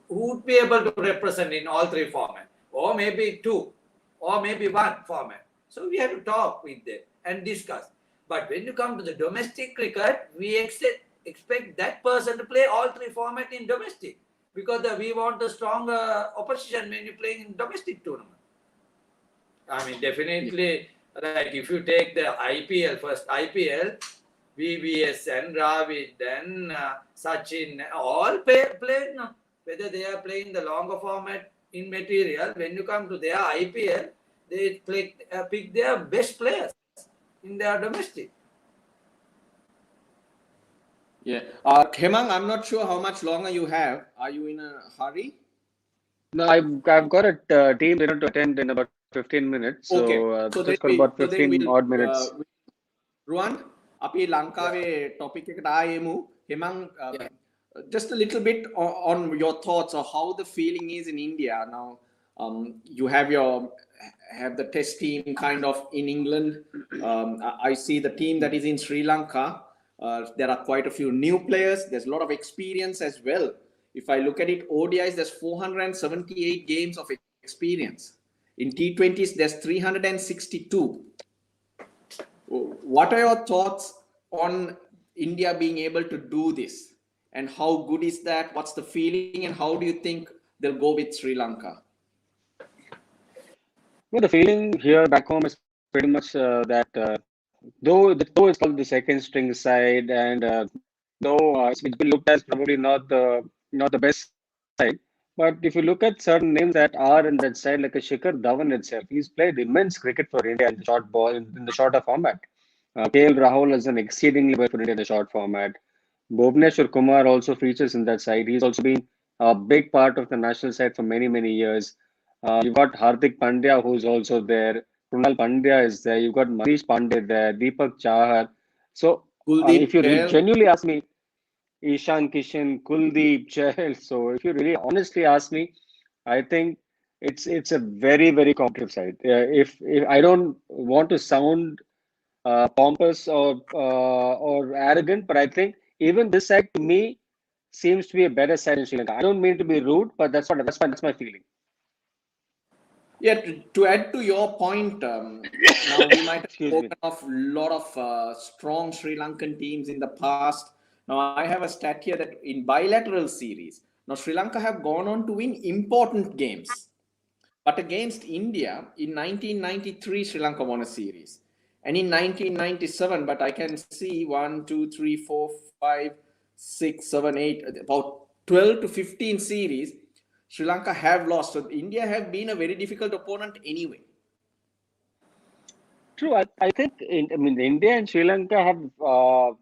would be able to represent in all three formats, or maybe two, or maybe one format. So we have to talk with them and discuss. But when you come to the domestic cricket, we expect that person to play all three formats in domestic, because we want a stronger opposition when you're playing in domestic tournament. Definitely, like if you take the IPL, first IPL, VVS and Ravid and Sachin, all played now. Whether they are playing the longer format in material, when you come to their IPL, they pick their best players in their domestic. Yeah. Hemang, I'm not sure how much longer you have. Are you in a hurry? No, I've got a team to attend in about 15 minutes. Okay. So So this then has got about so then 15 odd minutes. Ruwan, අපි ලංකාවේ topic එකට ආයෙමු. Hemang, just a little bit on your thoughts of how the feeling is in India now. You have the test team kind of in England. I see the team that is in Sri Lanka. There are quite a few new players. There's a lot of experience as well. If I look at it, ODIs, there's 478 games of experience. In T20s, there's 362. What are your thoughts on India being able to do this? And how good is that? What's the feeling? And how do you think they'll go with Sri Lanka? Well, the feeling here back home is pretty much that though it's called the second string side, and though it's been looked as probably not the best side, but if you look at certain names that are in that side, like a Shikhar Dhawan itself, he's played immense cricket for India in the short ball in the shorter format. KL Rahul is an exceedingly well for India in the short format. Bhuvneshwar Kumar also features in that side. He's also been a big part of the national side for many years. You've got Hardik Pandya, who's also there. Krunal Pandya is there. You've got Manish Pandey there. Deepak Chahar. So if you genuinely ask me, Ishan Kishan, Kuldeep, Chahal. So if you really honestly ask me, I think it's a very competitive side. If I don't want to sound pompous or arrogant, but I think even this side to me seems to be a better side in Sri Lanka. I don't mean to be rude, but that's my feeling. Yeah, to add to your point, now we might have spoken of a lot of strong Sri Lankan teams in the past. Now I have a stat here that in bilateral series, now Sri Lanka have gone on to win important games. But against India, in 1993, Sri Lanka won a series. And in 1997, but I can see 1, 2, 3, 4, 5, 6, 7, 8, about 12 to 15 series, Sri Lanka have lost. So India have been a very difficult opponent anyway. True. I think India and Sri Lanka have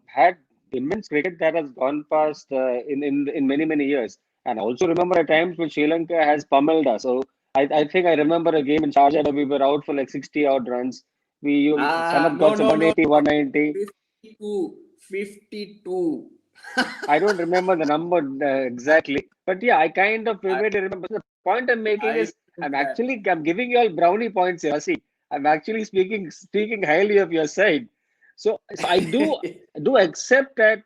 had immense cricket that has gone past in many years. And I also remember at times when Sri Lanka has pummeled us. So I think I remember a game in Sharjah that we were out for like 60 odd runs. Sanath got some 180, 190. 52. I don't remember the number exactly, but yeah, I kind of vividly remember. The point I'm making is I'm giving you all brownie points here. See, I'm actually speaking highly of your side. So I do accept that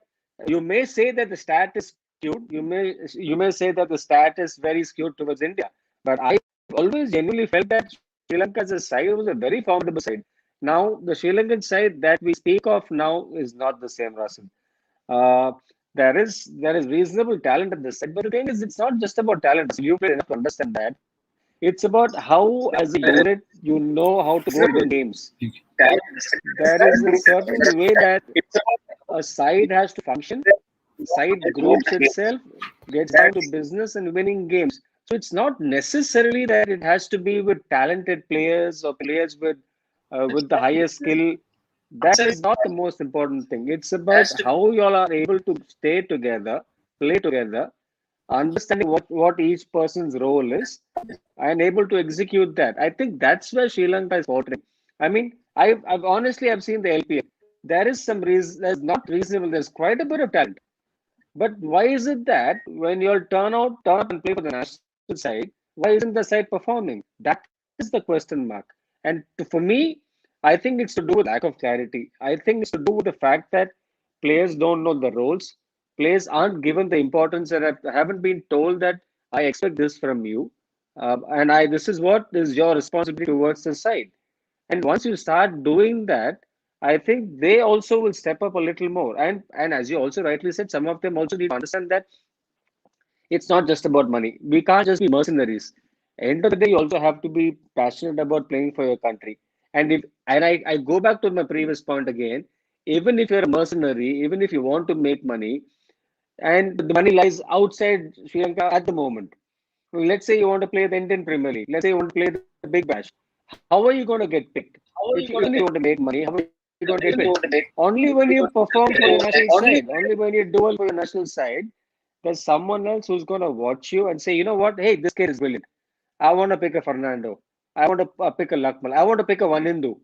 you may say that the stat is skewed. You may say that the stat is very skewed towards India, but I always genuinely felt that Sri Lanka's side was a very formidable side. Now the Sri Lankan side that we speak of now is not the same, Russell. There is reasonable talent in this side, but the thing is, it's not just about talent. So you played enough to understand that. It's about how, as a unit, you know how to go and win games. There is a certain way that a side has to function. Side groups itself, gets down to business and winning games. So it's not necessarily that it has to be with talented players or players with the highest skill. That is not the most important thing. It's about how you all are able to stay together, play together, understanding what each person's role is, and able to execute that. I think that's where Sri Lanka is faltering. I mean, I've honestly I've seen the LPL. There is some reason. There's not reasonable. There's quite a bit of talent. But why is it that when you all turn up and play for the national side, why isn't the side performing? That is the question mark. And for me, I think it's to do with lack of clarity. I think it's to do with the fact that players don't know the roles. Players aren't given the importance and haven't been told that I expect this from you, and this is what is your responsibility towards the side. And once you start doing that, I think they also will step up a little more. And as you also rightly said, some of them also need to understand that it's not just about money. We can't just be mercenaries. End of the day, you also have to be passionate about playing for your country. And I go back to my previous point again. Even if you're a mercenary, even if you want to make money, and the money lies outside Sri Lanka at the moment. Let's say you want to play the Indian Premier League. Let's say you want to play the Big Bash. How are you going to get picked? If you want to make money, how are you going to get picked? Only when you perform for your national side. Only when you do well for your national side, there's someone else who's going to watch you and say, you know what? Hey, this kid is brilliant. I want to pick a Fernando. I want to pick a Lakmal. I want to pick a one Hindu.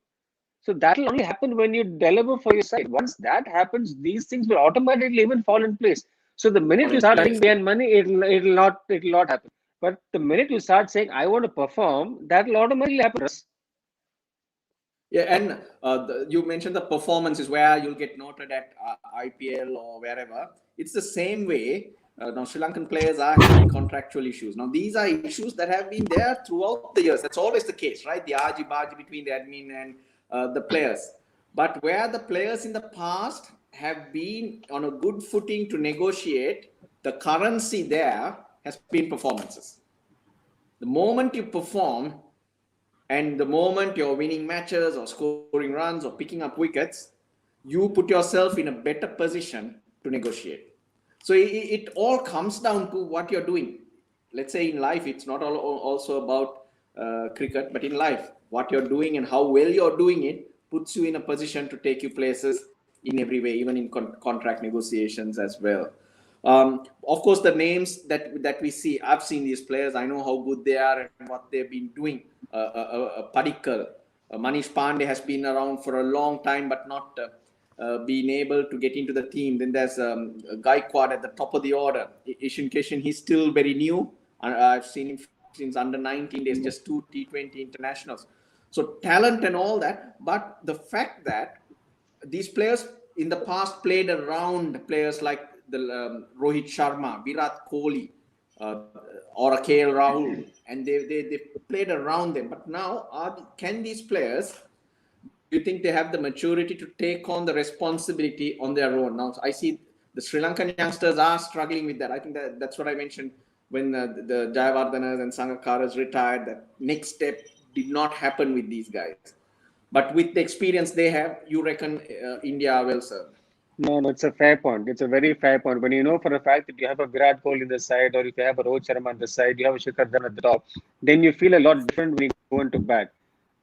So that will only happen when you deliver for your side. Once that happens, these things will automatically even fall in place. So the minute you start running behind money, it'll not happen. But the minute you start saying, I want to perform, that will automatically happen. Yeah, and you mentioned the performances where you'll get noted at IPL or wherever. It's the same way. Now, Sri Lankan players are having contractual issues. Now, these are issues that have been there throughout the years. That's always the case, right? The argy-bargy between the admin and the players. But where the players in the past have been on a good footing to negotiate, the currency there has been performances. The moment you perform, and the moment you're winning matches or scoring runs or picking up wickets, you put yourself in a better position to negotiate. So it all comes down to what you're doing. Let's say in life, it's not also about cricket, but in life, what you're doing and how well you're doing it puts you in a position to take you places in every way, even in contract negotiations as well. Of course, the names that we see, I've seen these players. I know how good they are and what they've been doing. Padikkal, Manish Pandey has been around for a long time, but not been able to get into the team. Then there's Gaikwad at the top of the order. Ishan Kishan, he's still very new. I've seen him since under 19 days, just 2 T20 internationals. So talent and all that, but the fact that these players in the past played around players like the Rohit Sharma, Virat Kohli, or KL Rahul, and they played around them. But now, can these players, do you think they have the maturity to take on the responsibility on their own? Now, I see the Sri Lankan youngsters are struggling with that. I think that's what I mentioned when the Jayawardhanas and Sangakaras retired. That next step did not happen with these guys. But with the experience they have, you reckon India are well served? No, it's a fair point. It's a very fair point. When you know for a fact that you have a Virat Kohli in the side, or if you have a Rohit Sharma on the side, you have a Shikhar Dhawan at the top, then you feel a lot different when you go into bat.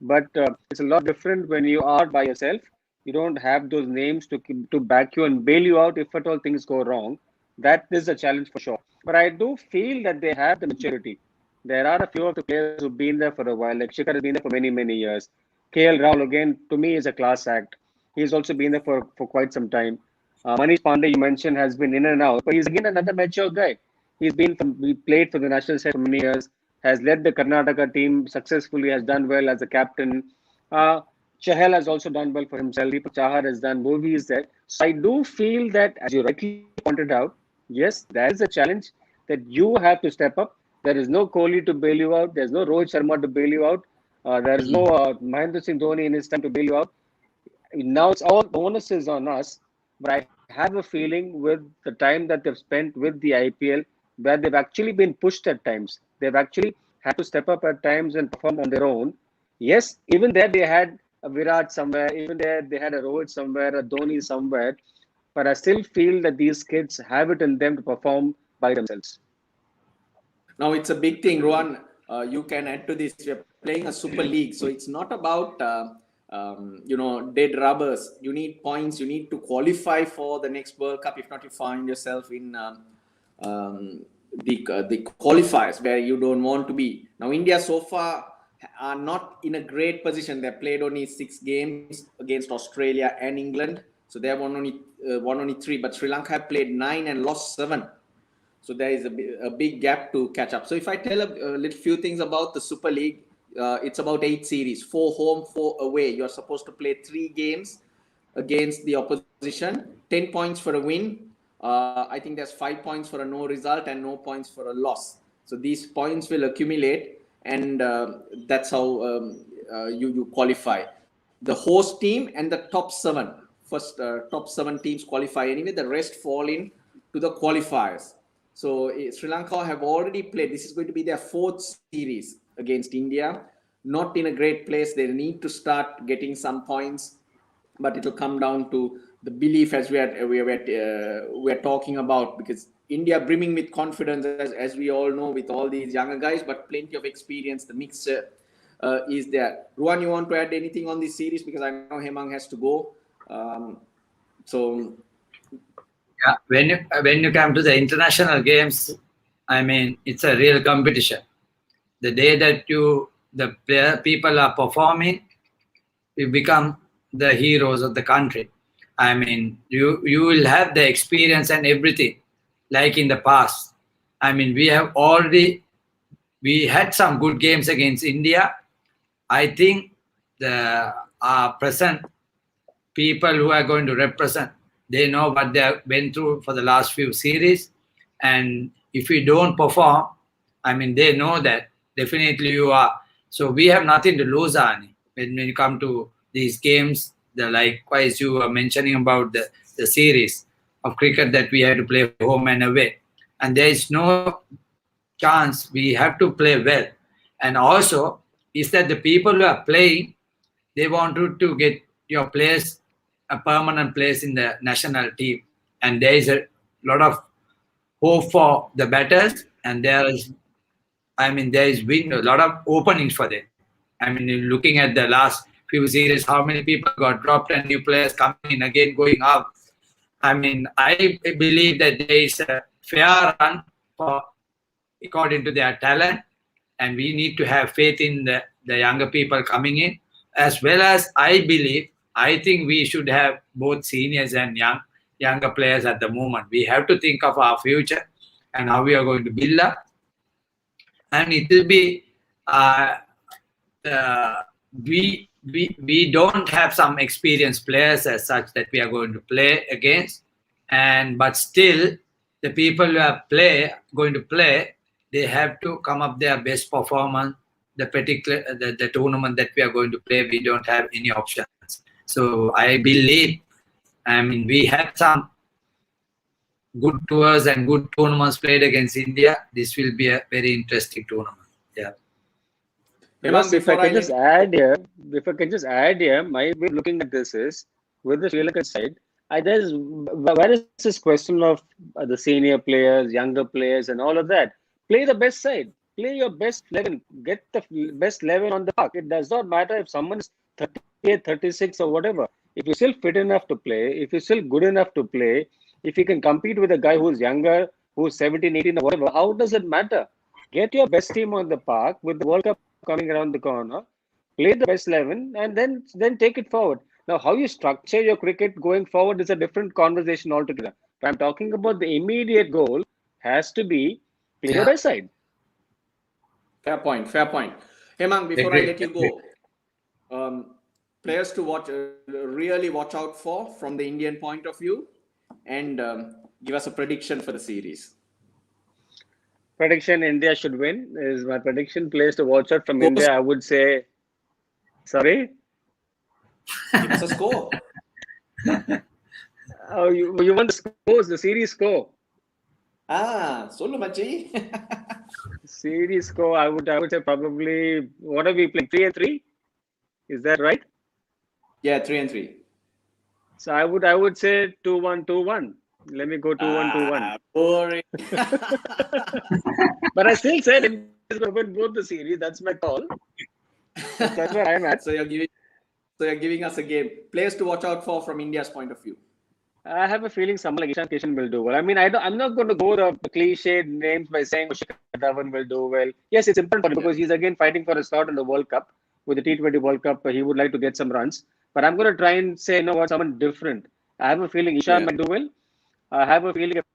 But it's a lot different when you are by yourself. You don't have those names to back you and bail you out if at all things go wrong. That is a challenge for sure. But I do feel that they have the maturity. There are a few of the players who've been there for a while. Like Shikhar has been there for many, many years. KL Rahul, again, to me, is a class act. He's also been there for quite some time. Manish Pandey, you mentioned, has been in and out, but he's again another mature guy. He played for the national side for many years, has led the Karnataka team successfully, has done well as a captain. Chahal has also done well for himself. Deepak Chahar has done movies there. So I do feel that, as you rightly pointed out, yes, there is a challenge that you have to step up. There is no Kohli to bail you out. There's no Rohit Sharma to bail you out. There is no Mahendra Singh Dhoni in his time to bail you out. Now it's all the onus is on us. But I have a feeling with the time that they've spent with the IPL, where they've actually been pushed at times. They've actually had to step up at times and perform on their own. Yes, even there they had a Virat somewhere, even there they had a Rohit somewhere, a Dhoni somewhere. But I still feel that these kids have it in them to perform by themselves. Now it's a big thing, Ruwan. You can add to this. We're playing a Super League, so it's not about dead rubbers. You need points. You need to qualify for the next World Cup. If not, you find yourself in the qualifiers where you don't want to be. Now, India so far are not in a great position. They played only 6 games against Australia and England, so they have won only 3. But Sri Lanka have played 9 and lost 7. So there is a big gap to catch up. So if I tell a little few things about the Super League, it's about 8 series, 4 home, 4 away. You're supposed to play 3 games against the opposition, 10 points for a win. I think there's 5 points for a no result and no points for a loss. So these points will accumulate, and that's how you qualify. The host team and the top 7. First, top 7 teams qualify anyway. The rest fall in to the qualifiers. So Sri Lanka have already played. This is going to be their 4th series against India. Not in a great place. They need to start getting some points, but it will come down to the belief, as we are talking about, because India brimming with confidence, as we all know, with all these younger guys, but plenty of experience. The mixture is there. Ruwan, you want to add anything on this series? Because I know Hemang has to go. Yeah, when you come to the international games, I mean, it's a real competition. The day that you the people are performing, we become the heroes of the country. I mean, you will have the experience and everything, like in the past. I mean, we had some good games against India. I think the present people who are going to represent, they know what they have been through for the last few series. And if we don't perform, I mean, they know that definitely you are. So we have nothing to lose, Ani, when you come to these games. Likewise, you were mentioning about the series of cricket that we have to play home and away. And there is no chance. We have to play well. And also, is that the people who are playing, they wanted to get your place, a permanent place in the national team. And there is a lot of hope for the batters, and there is been a lot of openings for them. I mean, looking at the last few series, how many people got dropped and new players coming in again, going out. I mean, I believe that there is a fair run for according to their talent, and we need to have faith in the younger people coming in, as well as I think we should have both seniors and younger players at the moment. We have to think of our future and how we are going to build up, and it will be we don't have some experienced players as such that we are going to play against, but still the people who are going to play, they have to come up their best performance. The tournament that we are going to play, we don't have any options. So I believe, I mean, we had some good tours and good tournaments played against India. This will be a very interesting tournament. Yeah. Plus, if I can just add here, my way of looking at this is with the Sri Lankan side, where is this question of the senior players, younger players, and all of that? Play the best side, play your best 11, get the best 11 on the park. It does not matter if someone is 38, 36, or whatever. If you're still fit enough to play, if you're still good enough to play, if you can compete with a guy who's younger, who's 17, 18, or whatever, how does it matter? Get your best team on the park with the World Cup coming around the corner, play the best 11, and then take it forward. Now, how you structure your cricket going forward is a different conversation altogether. But I'm talking about the immediate goal has to be play your best side. Fair point. Hemang, before I let you go, players to really watch out for from the Indian point of view, and give us a prediction for the series. Prediction: India should win is my prediction. Players to watch out from India, I would say. Sorry? Give us a score. Oh, you want the scores, the series score? Sollu machi. Series score, I would say probably, what are we playing? 3-3? Is that right? Yeah, 3-3. So I would say 2-1, 2-1. Let me go 2-1, 2-1. Boring. But I still said India is going to win both the series. That's my call. That's where I'm at. So you're giving us a game. Players to watch out for from India's point of view. I have a feeling someone like Ishan Kishan will do well. I mean, I'm not going to go the cliched names by saying Shikhar Dhawan will do well. Yes, it's important for him because he's again fighting for a slot in the World Cup. With the T20 World Cup, he would like to get some runs. But I'm going to try and say, someone different. I have a feeling Ishan might do well. I have a feeling if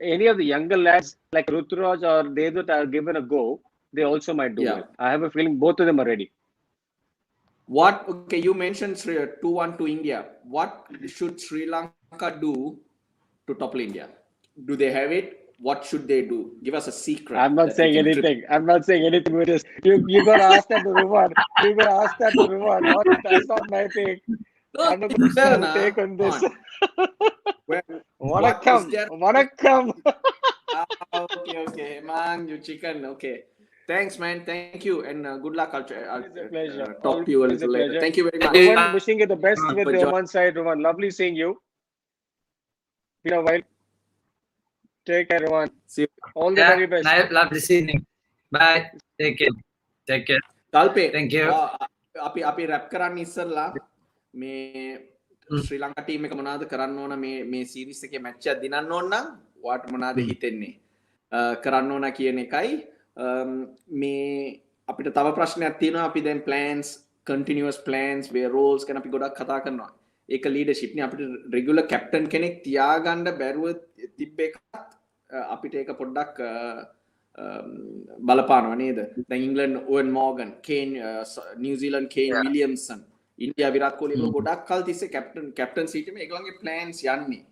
any of the younger lads like Ruturaj or Devdutt are given a go, they also might do well. I have a feeling both of them are ready. You mentioned 2-1 to India. What should Sri Lanka do to topple India? Do they have it? What should they do? Give us a secret. I'm not saying anything. I'm not saying anything with this. You got to ask that to Ruwan. That's not my take. I'm not going to take on this. Wanna come. Okay. Man, you chicken. Okay. Thanks, man. Thank you. And good luck. I'll pleasure. Talk to you a little later. Thank you very much. Ruwan, wishing you the best with the Oman side, Ruwan. Lovely seeing you. Been a while. Take care, Ruwan. See you. All the very best. Lovely seeing you. Bye. Take care. Kalpe. Thank you. අපි rap කරන්න ඉස්සරලා මේ ශ්‍රී Lanka team එක මොනවාද කරන්න ඕන මේ series එකේ match එකක් දිනන්න ඕන නම් ඔයාට මොනවාද හිතෙන්නේ කරන්න ඕන කියන එකයි මේ අපිට තව ප්‍රශ්නයක් තියෙනවා. අපි දැන් plans, continuous plans, where roles ගැන අපි ගොඩක් කතා කරනවා. ඒක leadership නේ. අපිට regular captain කෙනෙක් තියාගන්න බැරුව තිබ්බ එකත් අපිට ඒක පොඩ්ඩක් බලපානවා නේද? දැන් ඉංග්ලන්ඩ් ඕවන් මෝගන්, කේන්, New Zealand Kane Williamson, India Virat කොහ්ලි ඒක ගොඩක් කල් තිස්සේ කැප්ටන් සීට් එකේ ඒගොල්ලන්ගේ plans යන්නේ.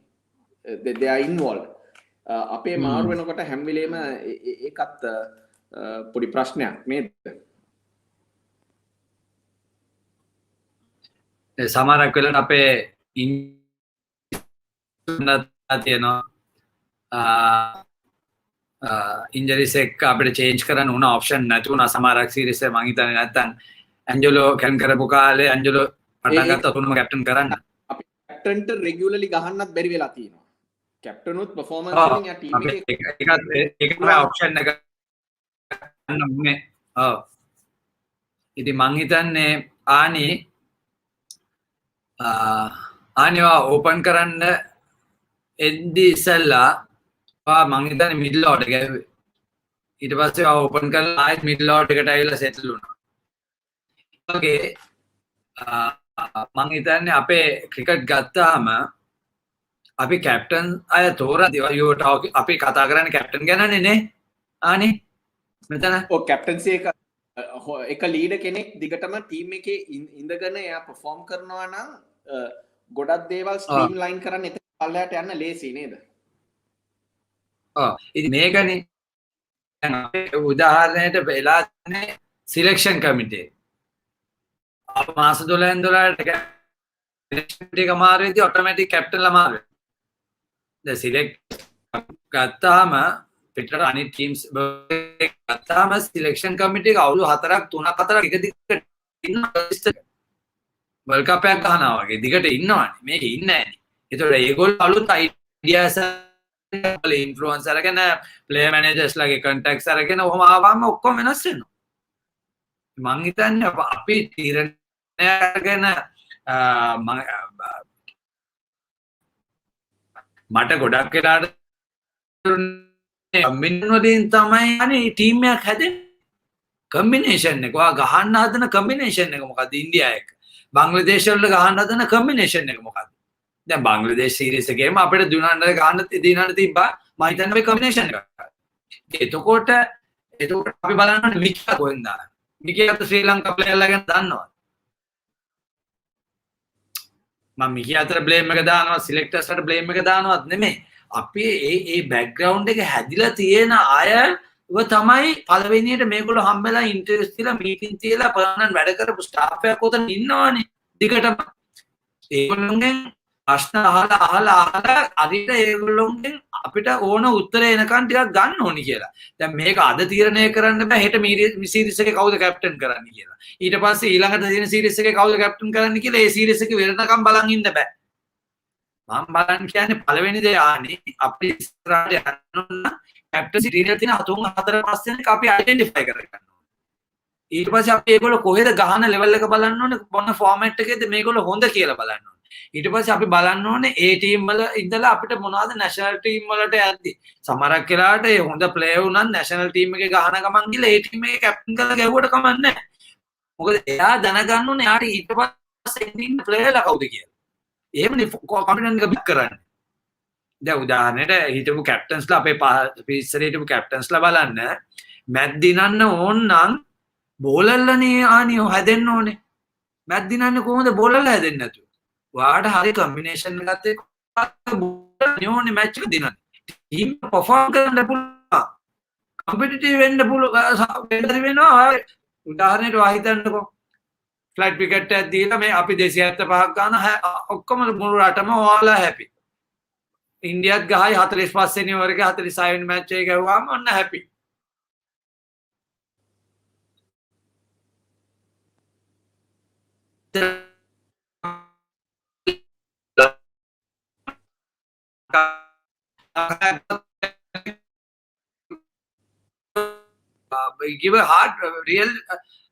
they are involved. අපේ මාරු වෙනකොට හැම වෙලේම ඒකත් පොඩි ප්‍රශ්නයක් නේද? සමහරක් වෙලාවට අපේ තියෙනවා ඉන්ජරිස් එක්ක අපිට චේන්ජ් කරන්න උන ඔප්ෂන් නැති වුණා සමහරක් සීරීස් එක මං හිතන්නේ නැත්තම් ඇන්ජලෝ කැන් කරපු කාලේ ඇන්ජලෝ පටන් ගත්ත තුනම කැප්ටන් කරන්න අපි කැප්ටන්ට රෙගියුලර්ලි ගහන්නත් බැරි වෙලා තියෙනවා. කැප්ටනුත් පර්ෆෝමන්ස් වලින් යා ටීම් එකේ ඒක ඔප්ෂන් එක ගන්න ඕනේ. ඔව්. ඉතින් මං හිතන්නේ ආනිවා ඕපන් කරන්න එද්දි ඉස්සෙල්ලා මං හිතන්නේ මිඩල් ඕඩර් ගෑවේ. ඊට පස්සේ ඕපන් කරලා ආයෙත් මිඩල් ඕඩර් එකට ඇවිල්ලා සෙටල් වුණා. ඔකේ මං හිතන්නේ අපේ ක්‍රිකට් ගත්තාම අපි කැප්ටන් අය තෝරා අපි කතා කරන්නේ කැප්ටන් ගැනනේ නේ ආනේ මෙතන ඔව් කැප්ටන්සි එක ලීඩර් කෙනෙක් දිගටම ටීම් එකේ ඉඳගෙන එයා perform කරනවා නම් ගොඩක් දේවල් ස්ට්‍රීම් ලයින් කරන්න එතන පල්ලයට යන්න ලේසි නේද? ඉතින් මේකනේ දැන් අපේ උදාහරණයට වෙලා තියෙන්නේ සිලෙක්ෂන් කමිටේ මාස 12න් 12ට සිලෙක්ෂන් එක මාරු වෙද්දී ඔටෝමැටික් කැප්ටන්ලා මාරු වෙනවා. දැන් සිලෙක්ට් ගත්තාම පිටර අනිත් ටීම්ස් ගත්තාම සිලෙක්ෂන් කමිටේ එක අවුරුදු 4ක් 3ක් 4ක් එක දිගට ඉන්නවා වර්ල්ඩ් කප් එකක් ගන්නවා වගේ දිගට ඉන්නවනේ. මේක ඉන්නේ නැහැ නේ. ඒතකොට ඒගොල්ලෝ අලුත් අයිඩියාස් වල ඉන්ෆ්ලුවන්ස් අරගෙන ප්ලේයර් මැනේජර්ස් ලගේ කන්ටැක්ට්ස් අරගෙන ඔහොම ආවම ඔක්කොම වෙනස් වෙනවා. මං හිතන්නේ අපි තීරණය අරගෙන මට ගොඩක් වෙලාට කම්බිනේෂන් වලින් තමයි අනේ ටීම් එකක් හැදෙන්නේ. කම්බිනේෂන් එක ඔයා ගහන්න හදන කම්බිනේෂන් එක මොකද්ද? ඉන්දියා එක බංග්ලාදේශ වල ගහන්න හදන කම්බිනේෂන් එක මොකද්ද? දැන් බංග්ලාදේශ සීරීස් එකේම අපිට දුනන්න ගහන්න දිනන්න තිබ්බා මම හිතන්නේ මේ කම්බිනේෂන් එක. එතකොට අපි බලන්න ඕනේ මිකියා කොහෙන්ද ආන්නේ? මිකියාත් ශ්‍රී ලංකා ප්ලේයර්ලා ගැන දන්නවා. මම මිකියා අතර බ්ලේම් එක දානවා සිලෙක්ටර්ස්ට බ්ලේම් එක දානවත් නෙමෙයි. අපි ඒ බෑග්ග්‍රවුන්ඩ් එක හැදිලා තියෙන අයව තමයි පළවෙනියට මේගොල්ලෝ හම්බෙලා ඉන්ටර්වියුස් තියලා මීටින් තියලා පර්මනන්ට් වැඩ කරපු ස්ටාෆ් එකක් උතන ඉන්නවනේ. දිගටම ඒගොල්ලෝගෙන් ප්‍රශ්න අහලා අරිට ඒගොල්ලෝගෙන් අපිට ඕන උත්තර එනකන් ටිකක් ගන්න ඕනි කියලා. දැන් මේක අද තීරණය කරන්න බෑ හෙට සීරීස් එකේ කවුද කැප්ටන් කරන්න කියලා. ඊට පස්සේ ඊළඟට තියෙන සීරීස් එකේ කවුද කැප්ටන් කරන්න කියලා ඒ සීරීස් එක වෙනකම් බලන් ඉන්න බෑ. මම බලන්න කියන්නේ පළවෙනි දේ ආනේ අපි ඉස්සරහට යන්න කැප්ටන්සි ටීමේ තියෙන 3 4 5 දෙනෙක් අපි අයිඩෙන්ටිෆයි කරගන්න ඕනේ. ඊට පස්සේ අපි ඒගොල්ලෝ කොහෙද ගහන ලෙවල් එක බලන්න ඕනේ මොන ෆෝමැට් එකේද මේගොල්ලෝ හොඳ කියලා බලන්න ඕනේ. ඊට පස්සේ අපි බලන්න ඕනේ ඒ ටීම් වල ඉඳලා අපිට මොනවද නැෂනල් ටීම් වලට යද්දි සමහරක් වෙලාවට ඒ හොඳ ප්ලේයර් උනත් නැෂනල් ටීම් එකේ ගහන ගමන් ගිහලා ඒ ටීම් එකේ කැප්ටන් කරලා ගැහුවට කමක් නැහැ. මොකද එයා දැනගන්න ඕනේ එයාට ඊට පස්සේ ඉන්න ප්ලේයර්ලා කවුද කියලා. එහෙමනේ කොම්පිටන්ට් එක බික් කරන්නේ. දැන් උදාහරණයට හිටපු කැප්ටන්ස්ලා අපේ පිස්සරේ හිටපු කැප්ටන්ස්ලා බලන්න මැච් දිනන්න ඕන නම් බෝලර්ලානේ ආනියෝ හැදෙන්න ඕනේ. මැච් දිනන්නේ කොහොමද බෝලර්ලා හැදෙන්නේ නැතුව? වාට හරි කම්බිනේෂන් එකත් එක්ක බෝලර්ලා ඕනේ මැච් එක දිනන්න. ටීම් පර්ෆෝම් කරන්න පුළුවන්. කම්පිටිටිව් වෙන්න වෙනවා. උදාහරණයට හිතන්නකෝ ෆ්ලයිට් ටිකට් එකක් දීලා මේ අපි 275ක් ගන්න ඔක්කොම මුළු රටම ඔයාලා හැපි. ඉන්දියාත් ගහයි 45 වෙනි ඕවර් එකේ 46 වෙනි මැච් එක ගහුවාම ඔන්න හැපි. give a hard real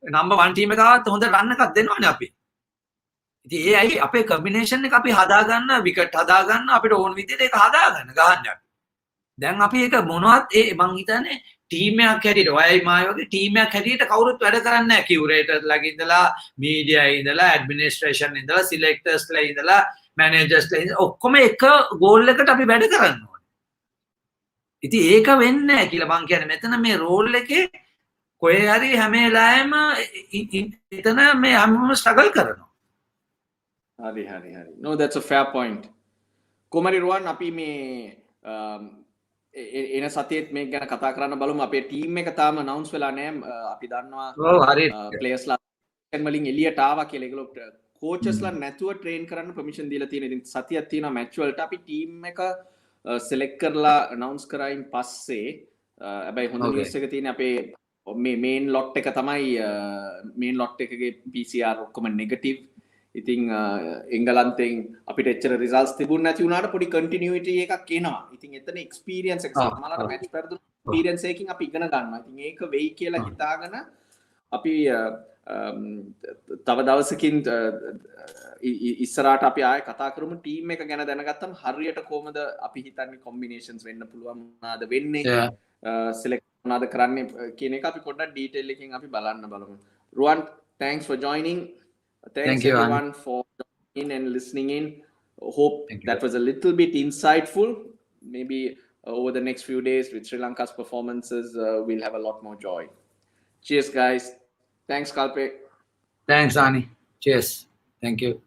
number 1 team එකවත් හොඳ රන් එකක් දෙනවනේ අපි. ඉතින් ඒ අයි අපේ කම්බිනේෂන් එක අපි හදාගන්න විකට් හදාගන්න අපිට ඕන විදිහට ඒක හදාගන්න ගහන්න. දැන් අපි ඒක මොනවත් මං හිතන්නේ ටීම් එකක් හැටියට ඔයයි මායි වගේ ටීම් එකක් හැටියට කවුරුත් වැඩ කරන්නේ නැහැ. කියුරේටර්ලාගේ ඉඳලා මීඩියා ඉඳලා ඇඩ්මිනිස්ට්‍රේෂන් ඉඳලා සිලෙක්ටර්ස්ලා ඉඳලා මැනේජර්ස්ලා ඉඳලා ඔක්කොම එක ගෝල් එකට අපි වැඩ කරන්න ඕනේ. ඉතින් ඒක වෙන්නේ නැහැ කියලා මං කියන්නේ. මෙතන මේ රෝල් එකේ කොහේ හරි හැම වෙලාවෙම එතන මේ හැමෝම ස්ට්‍රගල් කරනවා. හරි. No, that's a fair point. කොමරි රුවන් අපි මේ එන සතියේත් මේක ගැන කතා කරන්න බලමු. අපේ ටීම් එක තාම අනවුන්ස් වෙලා නැහැ. අපි දන්නවා ඔව් හරි. ප්ලේයර්ස්ලා වලින් එළියට ආවා කියලා. ඒගොල්ලෝ කෝචස්ලා නැතුව ට්‍රේන් කරන්න පර්මිෂන් දීලා තියෙන. ඉතින් සතියක් තියෙනවා මැච් වලට. අපි ටීම් එක සිලෙක්ට් කරලා අනවුන්ස් කරායින් පස්සේ හැබැයි හොඳ නිවුස් එක තියෙන්නේ අපේ මේ මේන් ලොට් එක තමයි මේන් ලොට් එකගේ PCR ඔක්කොම නෙගටිව්. ඉතින් එංගලන්තෙන් අපිට එච්චර රිසල්ට්ස් තිබුණ නැති වුණාට පොඩි කන්ටිනියුටි එකක් එනවා. ඉතින් එතන එක්ස්පීරියන්ස් එක සමහරවිට මැච් පෙරදුන එක්ස්පීරියන්ස් එකකින් අපි ඉගෙන ගන්නවා. ඉතින් ඒක වෙයි කියලා හිතාගෙන අපි තව දවසකින් ඉස්සරහට අපි ආයෙ කතා කරමු. ටීම් එක ගැන දැනගත්තම හරියට කොහමද අපි හිතන්නේ කොම්බිනේෂන්ස් වෙන්න පුළුවන් මොනවාද වෙන්නේ සිලෙක්ට් මොනවාද කරන්නේ කියන එක අපි පොඩ්ඩක් ඩීටේල් එකකින් අපි බලන්න බලමු. රුවන්, thanks for joining. Thanks everyone for joining in and listening in. Hope that was a little bit insightful. Maybe over the next few days with Sri Lanka's performances, we'll have a lot more joy. Cheers, guys. Thanks, Kalpe. Thanks, Ani. Cheers. Thank you.